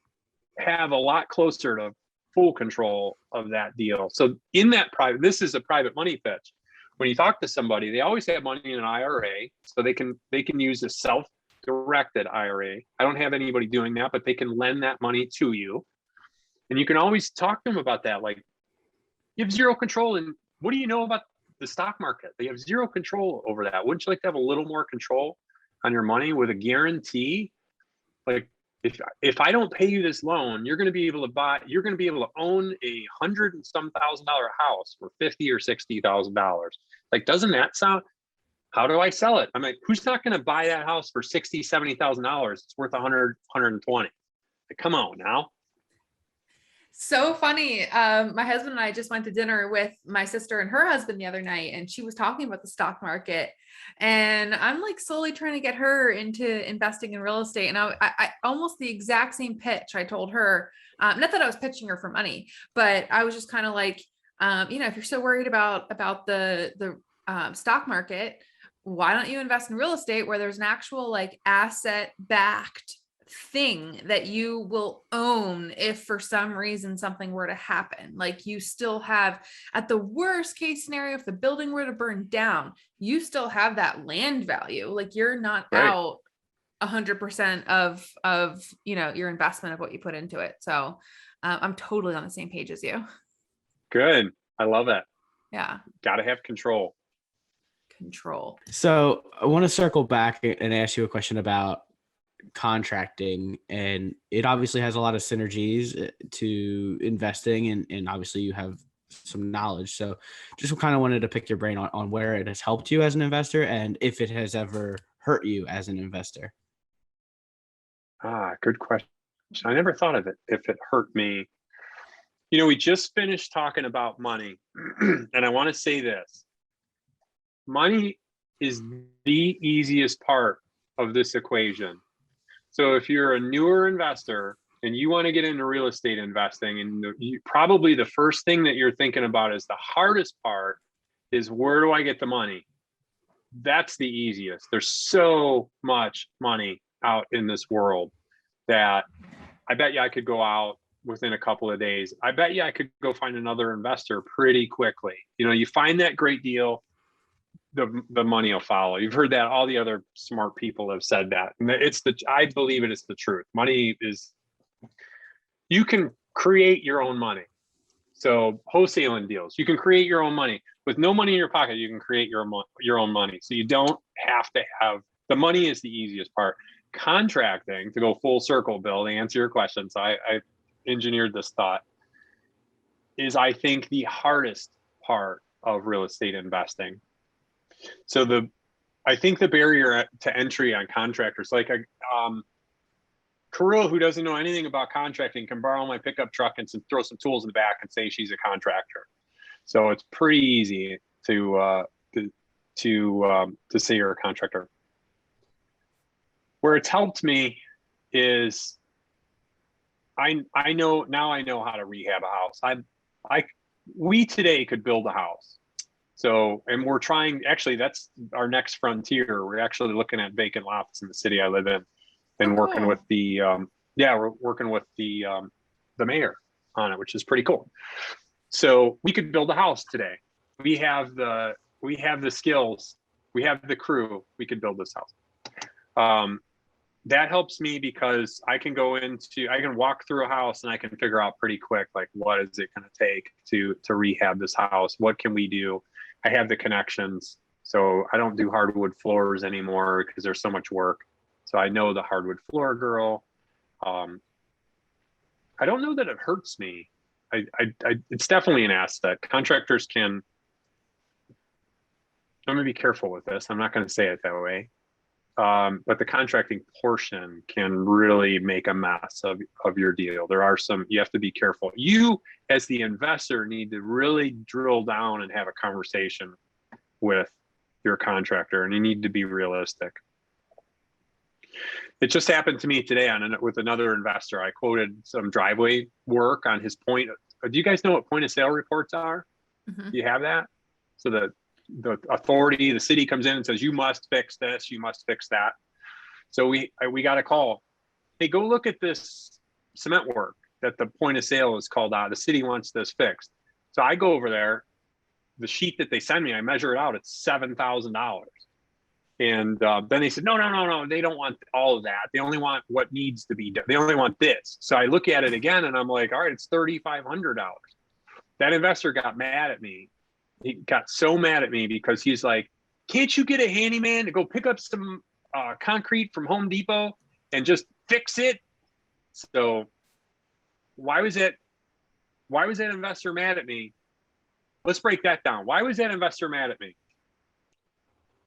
have a lot closer to full control of that deal. So in that this is a private money pitch. When you talk to somebody, they always have money in an IRA, so they can use a self-directed IRA. I don't have anybody doing that, but they can lend that money to you. And you can always talk to them about that. Like you have zero control. And what do you know about the stock market? They have zero control over that. Wouldn't you like to have a little more control on your money with a guarantee? Like if I don't pay you this loan, you're going to be able to own $100,000 and some $1,000 house for $50,000 or $60,000. Like, doesn't that sound, how do I sell it? I'm like, who's not going to buy that house for $60,000, $70,000? It's worth 100, 120. Like, come on now. So funny. My husband and I just went to dinner with my sister and her husband the other night, and she was talking about the stock market. And I'm like slowly trying to get her into investing in real estate. And I almost the exact same pitch I told her. Not that I was pitching her for money, but I was just kind of like, if you're so worried about the stock market, why don't you invest in real estate where there's an actual like asset backed thing that you will own if for some reason something were to happen. Like you still have, at the worst case scenario, if the building were to burn down, you still have that land value. Like you're not out 100% of your investment of what you put into it. So I'm totally on the same page as you. Good. I love it. Yeah. Got to have control. So I want to circle back and ask you a question about contracting, and it obviously has a lot of synergies to investing, and obviously you have some knowledge. So just kind of wanted to pick your brain on where it has helped you as an investor and if it has ever hurt you as an investor. Good question. I never thought of it if it hurt me. We just finished talking about money and I want to say this. Money is the easiest part of this equation. So if you're a newer investor and you want to get into real estate investing, and probably the first thing that you're thinking about is the hardest part is, where do I get the money? That's the easiest. There's so much money out in this world that I bet you I could go out within a couple of days. I bet you I could go find another investor pretty quickly. You find that great deal, the money will follow. You've heard that. All the other smart people have said that. And I believe it is the truth. Money is, you can create your own money. So wholesaling deals, you can create your own money. With no money in your pocket, you can create your own money. So you don't have to have, the money is the easiest part. Contracting, to go full circle, Bill, to answer your question. So I engineered this thought, is I think the hardest part of real estate investing. So I think the barrier to entry on contractors, like Kirill, who doesn't know anything about contracting, can borrow my pickup truck and throw some tools in the back and say she's a contractor. So it's pretty easy to say you're a contractor. Where it's helped me is I know now, I know how to rehab a house. We today could build a house. So, and we're trying, actually, that's our next frontier. We're actually looking at vacant lots in the city I live in and working cool. with we're working with the mayor on it, which is pretty cool. So we could build a house today. We have the skills, we have the crew, we could build this house. That helps me because I can walk through a house and I can figure out pretty quick, like, what is it going to take to rehab this house? What can we do? I have the connections. So I don't do hardwood floors anymore because there's so much work. So I know the hardwood floor girl. I don't know that it hurts me. It's definitely an asset. Contractors can, I'm going to be careful with this. I'm not going to say it that way. But the contracting portion can really make a mess of your deal. There are you have to be careful. You, as the investor, need to really drill down and have a conversation with your contractor, and you need to be realistic. It just happened to me today with another investor. I quoted some driveway work on his point. Do you guys know what point of sale reports are? Mm-hmm. Do you have that? So the authority, the city comes in and says, you must fix this, you must fix that. So we got a call. Hey, go look at this cement work that the point of sale is called out. The city wants this fixed. So I go over there, the sheet that they send me, I measure it out, it's $7,000. And then they said, no, they don't want all of that. They only want what needs to be done. They only want this. So I look at it again and I'm like, all right, it's $3,500. That investor got mad at me. He got so mad at me because he's like, can't you get a handyman to go pick up some concrete from Home Depot and just fix it? So why was that investor mad at me? Let's break that down. Why was that investor mad at me?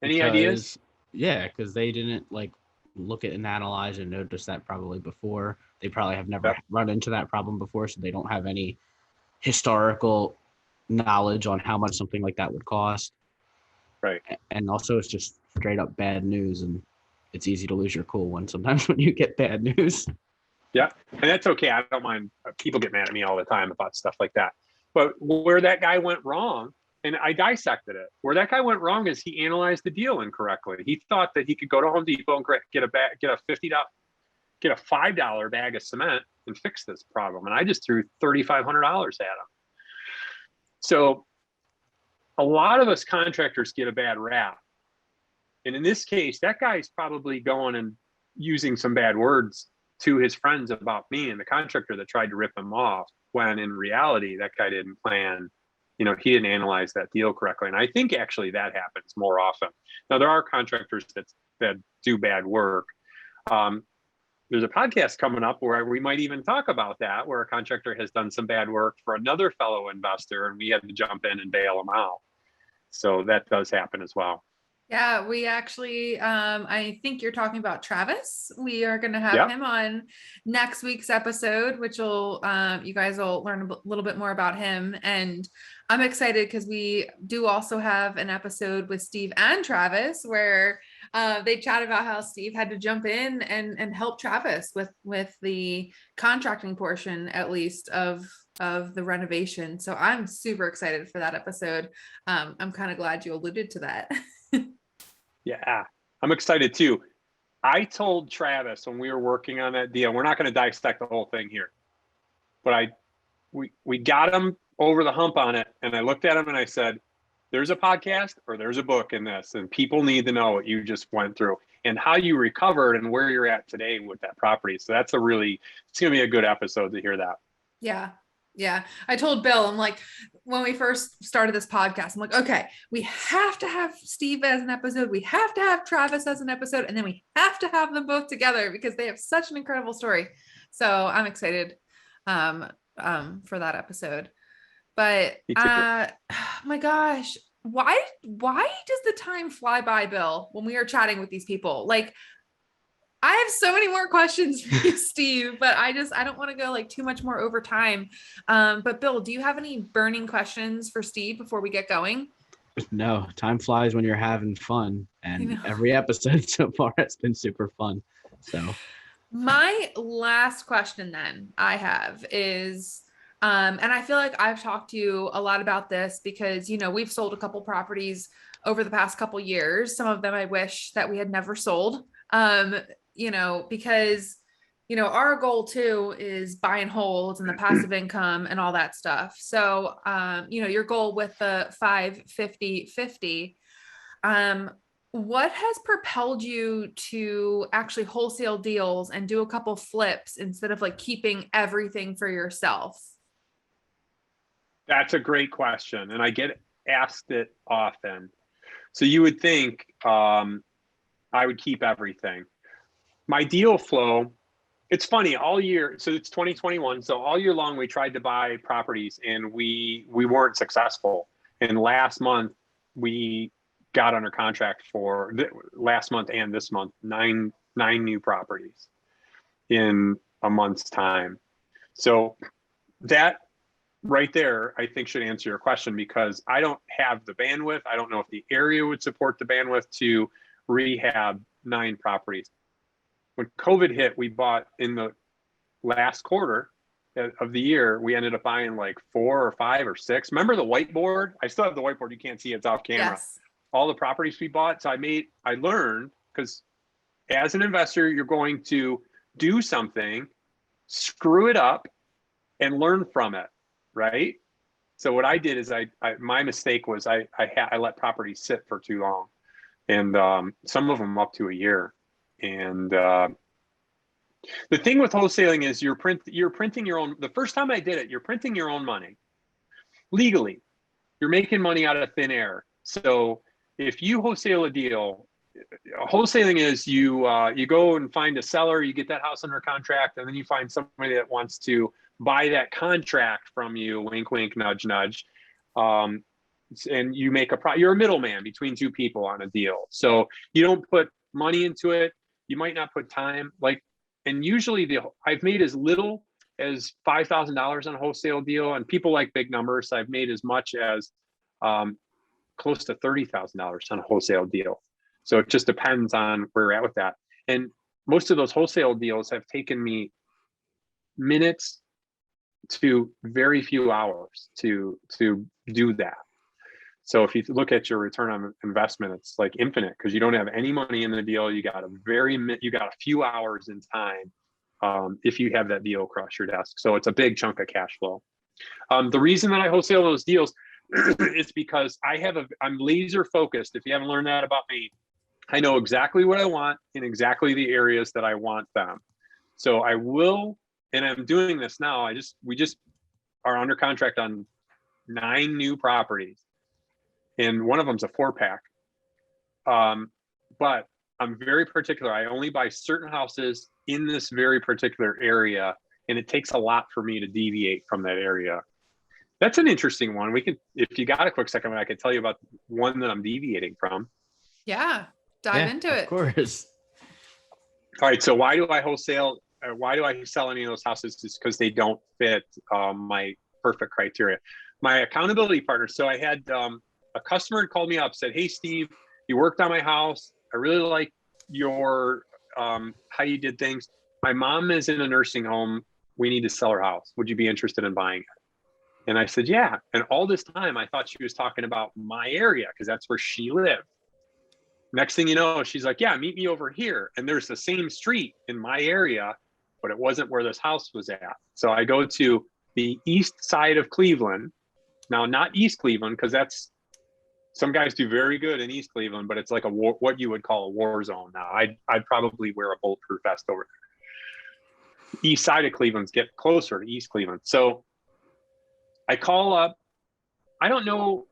Any ideas? Yeah, because they didn't look at and analyze and notice that probably before. They probably have never run into that problem before, so they don't have any historical knowledge on how much something like that would cost. Right. And also it's just straight up bad news, and it's easy to lose your cool sometimes when you get bad news. Yeah, and that's okay. I don't mind. People get mad at me all the time about stuff like that. But where that guy went wrong, and I dissected it, where that guy went wrong is he analyzed the deal incorrectly. He thought that he could go to Home Depot and get a $5 bag of cement and fix this problem. And I just threw $3,500 at him. So a lot of us contractors get a bad rap. And in this case, that guy's probably going and using some bad words to his friends about me and the contractor that tried to rip him off, when in reality, that guy didn't plan, he didn't analyze that deal correctly. And I think actually that happens more often. Now, there are contractors that do bad work. There's a podcast coming up where we might even talk about that, where a contractor has done some bad work for another fellow investor and we had to jump in and bail them out. So that does happen as well. Yeah, we actually, I think you're talking about Travis. We are going to have him on next week's episode, which will, you guys will learn a little bit more about him. And I'm excited because we do also have an episode with Steve and Travis where they chat about how Steve had to jump in and help Travis with the contracting portion, at least of the renovation. So I'm super excited for that episode. I'm kind of glad you alluded to that. Yeah, I'm excited too. I told Travis when we were working on that deal, we're not going to dissect the whole thing here, but we got him over the hump on it. And I looked at him and I said, there's a podcast or there's a book in this, and people need to know what you just went through and how you recovered and where you're at today with that property. So it's going to be a good episode to hear that. Yeah. Yeah. I told Bill, I'm like, when we first started this podcast, I'm like, okay, we have to have Steve as an episode. We have to have Travis as an episode. And then we have to have them both together because they have such an incredible story. So I'm excited for that episode. But my gosh, why does the time fly by, Bill, when we are chatting with these people? Like, I have so many more questions for you, Steve, but I don't want to go too much more over time. But Bill, do you have any burning questions for Steve before we get going? No, time flies when you're having fun. And every episode so far has been super fun. So My last question then I have is, and I feel like I've talked to you a lot about this because, we've sold a couple properties over the past couple years. Some of them I wish that we had never sold, because, our goal too is buy and hold and the passive income and all that stuff. So, your goal with the 5-50-50, what has propelled you to actually wholesale deals and do a couple flips instead of like keeping everything for yourself? That's a great question, and I get asked it often. So you would think I would keep everything. My deal flow, it's funny, all year, so it's 2021, so all year long we tried to buy properties and we weren't successful. And last month we got under contract for last month and this month, nine new properties in a month's time. So that right there, I think should answer your question, because I don't have the bandwidth. I don't know if the area would support the bandwidth to rehab 9 properties. When COVID hit, we bought in the last quarter of the year, we ended up buying like 4 or 5 or 6. Remember the whiteboard? I still have the whiteboard. You can't see it, it's off camera. Yes. All the properties we bought. So I learned, because as an investor, you're going to do something, screw it up, and learn from it, right? So what I did is my mistake was I let properties sit for too long, and some of them up to a year. And the thing with wholesaling is you're printing your own. The first time I did it, you're printing your own money legally. You're making money out of thin air. So if you wholesale a deal, wholesaling is you go and find a seller, you get that house under contract, and then you find somebody that wants to buy that contract from you. Wink, wink, nudge, nudge. And you make you're a middleman between two people on a deal. So you don't put money into it. You might not put time. And usually I've made as little as $5,000 on a wholesale deal, and people like big numbers. So I've made as much as close to $30,000 on a wholesale deal. So it just depends on where we're at with that. And most of those wholesale deals have taken me minutes to very few hours to do that. So if you look at your return on investment, it's like infinite, because you don't have any money in the deal. You got a few hours in time if you have that deal across your desk. So it's a big chunk of cash flow. The reason that I wholesale those deals is because I'm laser focused. If you haven't learned that about me, I know exactly what I want in exactly the areas that I want them. So I will, and I'm doing this now. We just are under contract on 9 new properties, and one of them's a 4-pack. But I'm very particular. I only buy certain houses in this very particular area, and it takes a lot for me to deviate from that area. That's an interesting one. If you got a quick second, I could tell you about one that I'm deviating from. Yeah, dive into it. Of course. All right. So why do I wholesale? Why do I sell any of those houses? Just because they don't fit my perfect criteria. My accountability partner. So I had a customer called me up, said, "Hey, Steve, you worked on my house. I really like your how you did things. My mom is in a nursing home. We need to sell her house. Would you be interested in buying it?" And I said, "Yeah." And all this time, I thought she was talking about my area, because that's where she lived. Next thing you know, she's like, "Yeah, meet me over here." And there's the same street in my area, but it wasn't where this house was at. So I go to the east side of Cleveland. Now, not East Cleveland, because some guys do very good in East Cleveland, but it's like what you would call a war zone now. I'd probably wear a bulletproof vest over there. East side of Cleveland's get closer to East Cleveland. So I call up. I don't know.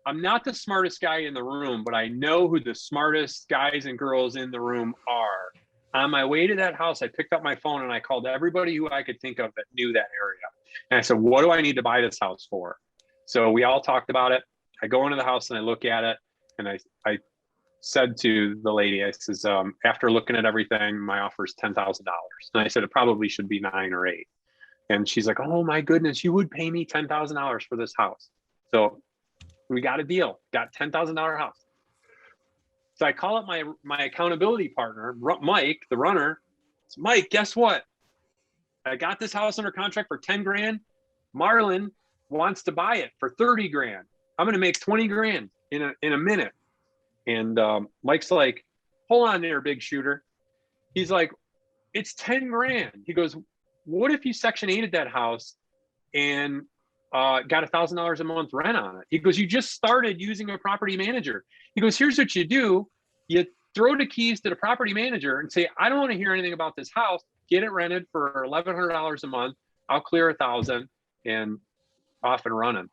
I'm not the smartest guy in the room, but I know who the smartest guys and girls in the room are. On my way to that house, I picked up my phone and I called everybody who I could think of that knew that area. And I said, "What do I need to buy this house for?" So we all talked about it. I go into the house and I look at it, and I said to the lady, I says, "After looking at everything, my offer is $10,000. And I said, "It probably should be 9 or 8. And she's like, "Oh my goodness, you would pay me $10,000 for this house." So we got a deal, got $10,000 house. So I call up my accountability partner, Mike, the runner, So, Mike, guess what? I got this house under contract for 10 grand. Marlon wants to buy it for 30 grand. I'm going to make 20 grand in a minute. And Mike's like, hold on there, big shooter. He's like, it's 10 grand. He goes, what if you Section 8'd that house and got $1,000 a month rent on it? He goes, you just started using a property manager. He goes, here's what you do. You throw the keys to the property manager and say, I don't want to hear anything about this house. Get it rented for $1,100 a month. I'll clear $1,000 and off and running.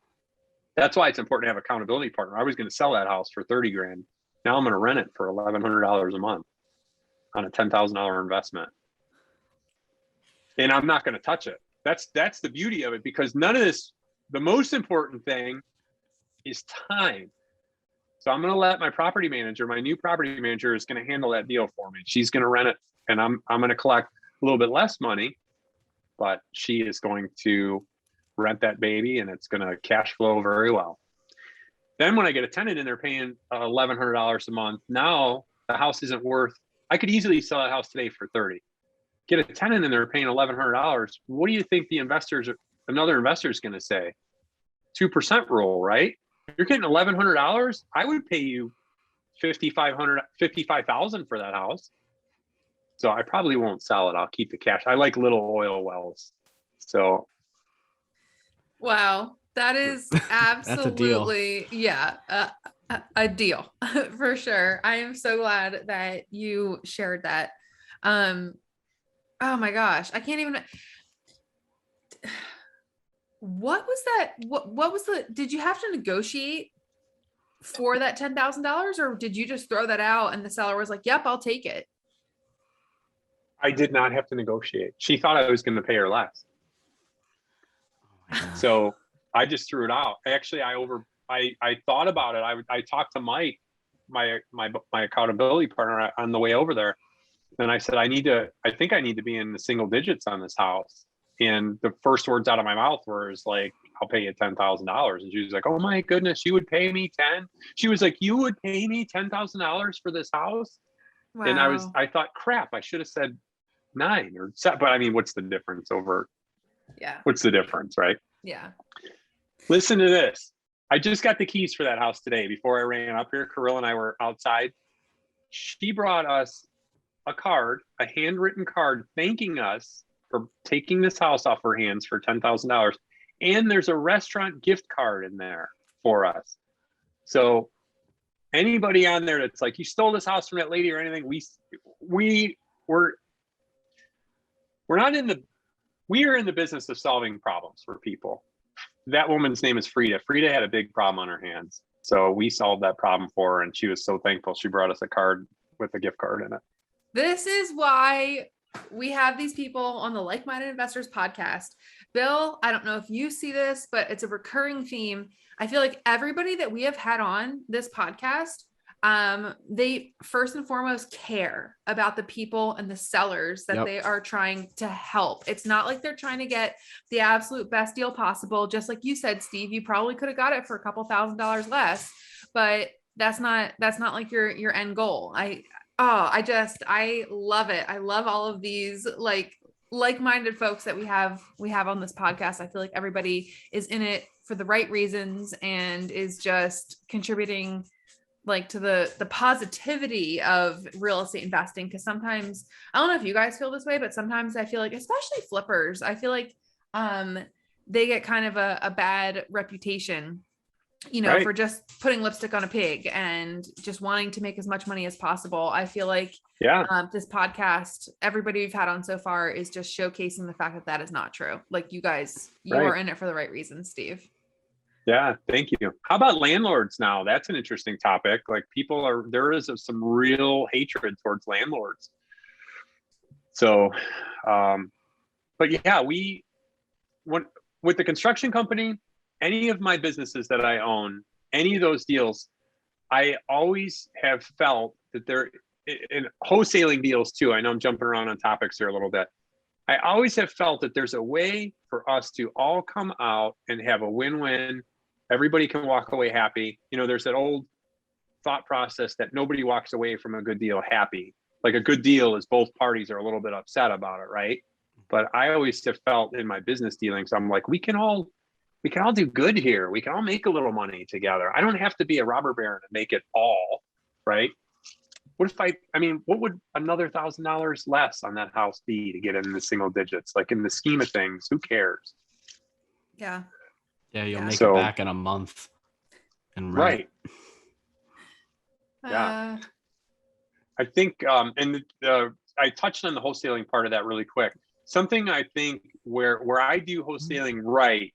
That's why it's important to have an accountability partner. I was going to sell that house for 30 grand. Now I'm going to rent it for $1,100 a month on a $10,000 investment. And I'm not going to touch it. That's the beauty of it, because none of this, the most important thing is time. So I'm going to let my property manager, my new property manager, is going to handle that deal for me. She's going to rent it, and I'm going to collect a little bit less money, but she is going to rent that baby, and it's going to cash flow very well. Then when I get a tenant in there paying $1,100 a month, now the house isn't worth, I could easily sell that house today for 30. Get a tenant in there paying $1,100. What do you think another investor is going to say? 2% rule, right? You're getting $1,100. I would pay you $55,000 for that house. So I probably won't sell it. I'll keep the cash. I like little oil wells. So. Wow. That is absolutely, a deal for sure. I am so glad that you shared that. Oh my gosh, I can't even. What was that? What was did you have to negotiate for that $10,000, or did you just throw that out and the seller was like, yep, I'll take it? I did not have to negotiate. She thought I was going to pay her less. So I just threw it out. Actually, I thought about it. I talked to Mike, my accountability partner, on the way over there. And I said, I think I need to be in the single digits on this house. And the first words out of my mouth were like, I'll pay you $10,000. And she was like, oh my goodness, you would pay me 10. She was like, you would pay me $10,000 for this house. Wow. And I thought, crap, I should have said 9 or 7. But I mean, what's the difference what's the difference, right? Yeah. Listen to this. I just got the keys for that house today before I ran up here. Kirill and I were outside. She brought us a handwritten card thanking us for taking this house off her hands for $10,000. And there's a restaurant gift card in there for us. So anybody on there that's like, you stole this house from that lady or anything, we are in the business of solving problems for people. That woman's name is Frida. Frida had a big problem on her hands. So we solved that problem for her, and she was so thankful. She brought us a card with a gift card in it. This is why we have these people on the Like-Minded Investors podcast. Bill, I don't know if you see this, but it's a recurring theme. I feel like everybody that we have had on this podcast, they first and foremost care about the people and the sellers that they are trying to help. It's not like they're trying to get the absolute best deal possible. Just like you said, Steve, you probably could have got it for a couple $1,000s less, but that's not like your end goal. I love it. I love all of these like-minded folks that we have on this podcast. I feel like everybody is in it for the right reasons and is just contributing to the positivity of real estate investing. Cause sometimes, I don't know if you guys feel this way, but sometimes I feel like, especially flippers, I feel like, they get kind of a bad reputation, right, for just putting lipstick on a pig and just wanting to make as much money as possible. I feel like, this podcast, everybody we've had on so far is just showcasing the fact that that is not true. Like you guys, you are in it for the right reasons, Steve. Yeah, thank you. How about landlords now? That's an interesting topic. Like there is some real hatred towards landlords. So, but yeah, with the construction company, any of my businesses that I own, any of those deals, I always have felt that they're in wholesaling deals too. I know I'm jumping around on topics here a little bit. I always have felt that there's a way for us to all come out and have a win-win. Everybody can walk away happy. There's that old thought process that nobody walks away from a good deal happy. like a good deal is both parties are a little bit upset about it, right? But I always have felt in my business dealings, I'm like, we can all do good here. We can all make a little money together. I don't have to be a robber baron to make it all, right? What if what would another $1,000 less on that house be to get in the single digits? Like in the scheme of things, who cares? Yeah. Yeah, you'll Yeah. make it back in a month and rent. Right. Yeah. I think, I touched on the wholesaling part of that really quick. Something I think where I do wholesaling right,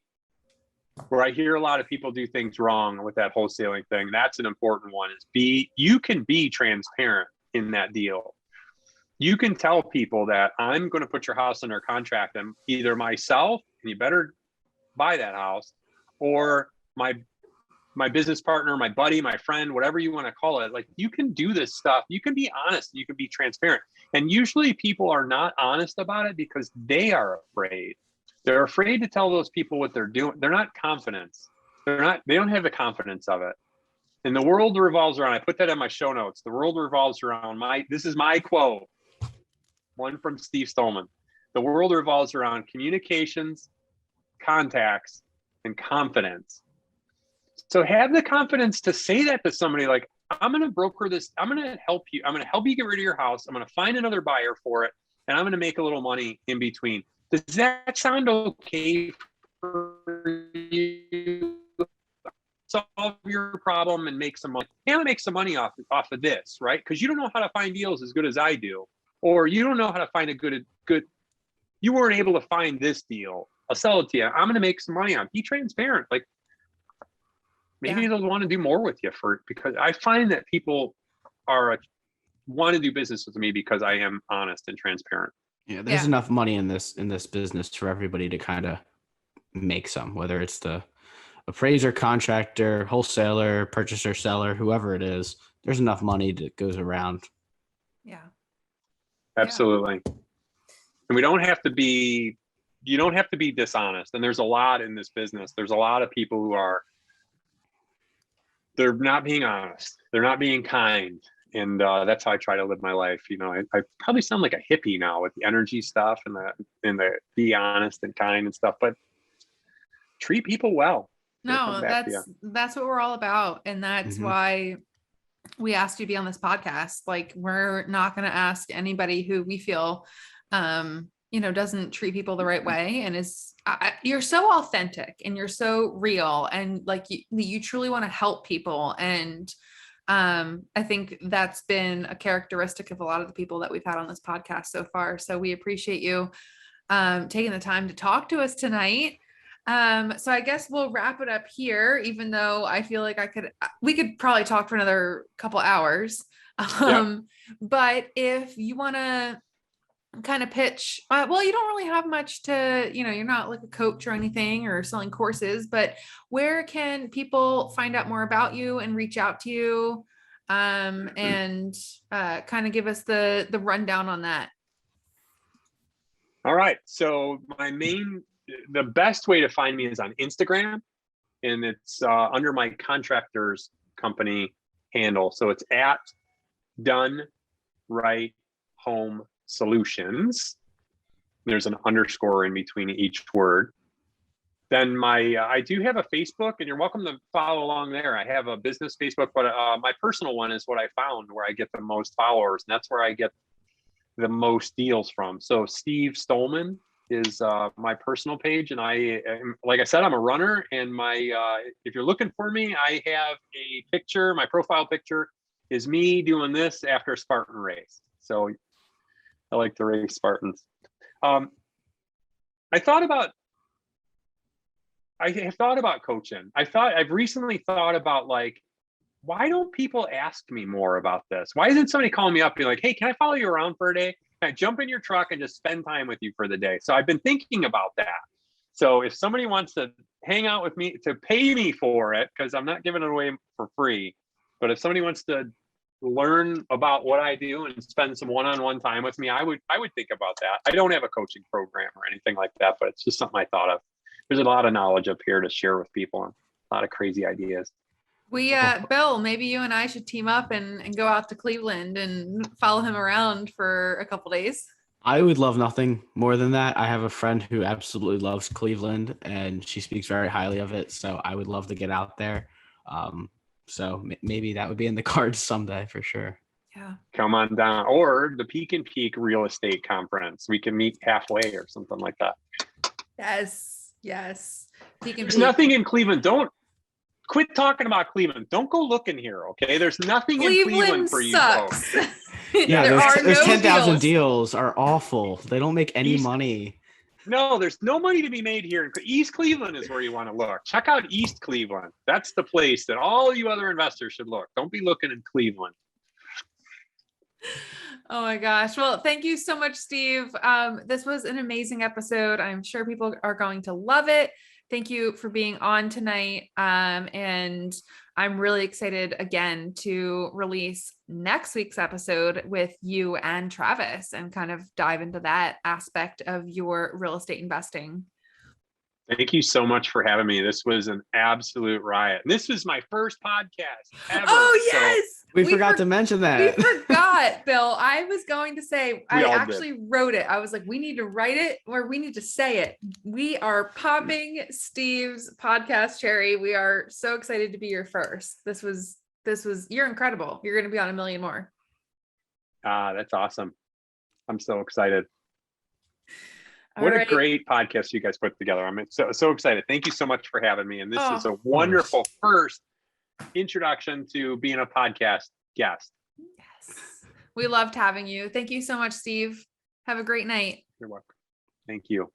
where I hear a lot of people do things wrong with that wholesaling thing, that's an important one, is you can be transparent in that deal. You can tell people that I'm going to put your house under contract, and either myself, and you better buy that house, or my business partner, my buddy, my friend, whatever you want to call it. Like, you can do this stuff. You can be honest. You can be transparent. And usually people are not honest about it because they are afraid. They're afraid to tell those people what they're doing. They're not confident. They don't have the confidence of it. And the world revolves around, I put that in my show notes. The world revolves around this is my quote, one from Steve Stallman. The world revolves around communications, contacts, and confidence. So have the confidence to say that to somebody, like, I'm going to broker this. I'm going to help you. I'm going to help you get rid of your house. I'm going to find another buyer for it. And I'm going to make a little money in between. Does that sound okay for you? Solve your problem and make some money. And make some money off of this, right? Because you don't know how to find deals as good as I do. Or you don't know how to find a good, you weren't able to find this deal. I'll sell it to you. I'm going to make some money on it. Be transparent. Like, maybe they'll want to do more with you because I find that people want to do business with me because I am honest and transparent. Yeah, there's enough money in this business for everybody to kind of make some, whether it's the appraiser, contractor, wholesaler, purchaser, seller, whoever it is. There's enough money that goes around. Yeah. Absolutely. And you don't have to be dishonest. And there's a lot in this business. There's a lot of people who they're not being honest. They're not being kind. And that's how I try to live my life. You know, I probably sound like a hippie now with the energy stuff and the be honest and kind and stuff, but treat people well. No, that's what we're all about. And that's why we asked you to be on this podcast. Like, we're not going to ask anybody who we feel, doesn't treat people the right way and you're so authentic and you're so real and like you truly want to help people. And I think that's been a characteristic of a lot of the people that we've had on this podcast so far. So we appreciate you taking the time to talk to us tonight. So I guess we'll wrap it up here, even though I feel like we could probably talk for another couple hours. But if you want to kind of pitch, well, you don't really have much to, you're not like a coach or anything or selling courses, but where can people find out more about you and reach out to you, and kind of give us the rundown on that? All right. So the best way to find me is on Instagram, and it's under my contractor's company handle. So it's at Done Right Home Solutions. There's an underscore in between each word. Then I do have a Facebook, and you're welcome to follow along there. I have a business Facebook, but my personal one is what I found where I get the most followers, and that's where I get the most deals from. So Steve Stolman is my personal page, and like I said, I'm a runner, and if you're looking for me, I have a picture. My profile picture is me doing this after a Spartan race. So I like to race Spartans. I have thought about coaching. I've recently thought about, like, why don't people ask me more about this? Why isn't somebody calling me up and being like, hey, can I follow you around for a day? Can I jump in your truck and just spend time with you for the day? So I've been thinking about that. So if somebody wants to hang out with me, to pay me for it, because I'm not giving it away for free, but if somebody wants to learn about what I do and spend some one-on-one time with me, I would think about that. I don't have a coaching program or anything like that, but it's just something I thought of. There's a lot of knowledge up here to share with people and a lot of crazy ideas. Bill, maybe you and I should team up and go out to Cleveland and follow him around for a couple days. I would love nothing more than that. I have a friend who absolutely loves Cleveland and she speaks very highly of it. So I would love to get out there. Maybe that would be in the cards someday for sure. Yeah. Come on down, or the Peak and Peak Real Estate Conference. We can meet halfway or something like that. Yes. Peak and There's Peak. nothing in Cleveland. Don't quit talking about Cleveland. Don't go looking here, okay? There's nothing in Cleveland for you sucks. folks. Yeah, there those are 10,000 deals. deals are awful. They don't make any money. No, there's no money to be made here. East Cleveland is where you want to look. Check out East Cleveland. That's the place that all you other investors should look. Don't be looking in Cleveland. Oh my gosh. Well, thank you so much, Steve. This was an amazing episode. I'm sure people are going to love it. Thank you for being on tonight. And I'm really excited again to release next week's episode with you and Travis and kind of dive into that aspect of your real estate investing. Thank you so much for having me. This was an absolute riot. This was my first podcast ever. Oh, yes. So we forgot to mention that. We forgot, Bill. I was going to say, I actually did. wrote it. I was like, we need to write it or we need to say it. We are popping Steve's podcast cherry. We are so excited to be your first. This was, you're incredible. You're going to be on a million more. That's awesome. I'm so excited. All what right. a great podcast you guys put together. I'm so excited. Thank you so much for having me. And this is a Of wonderful course. first introduction to being a podcast guest. Yes. We loved having you. Thank you so much, Steve. Have a great night. You're welcome. Thank you.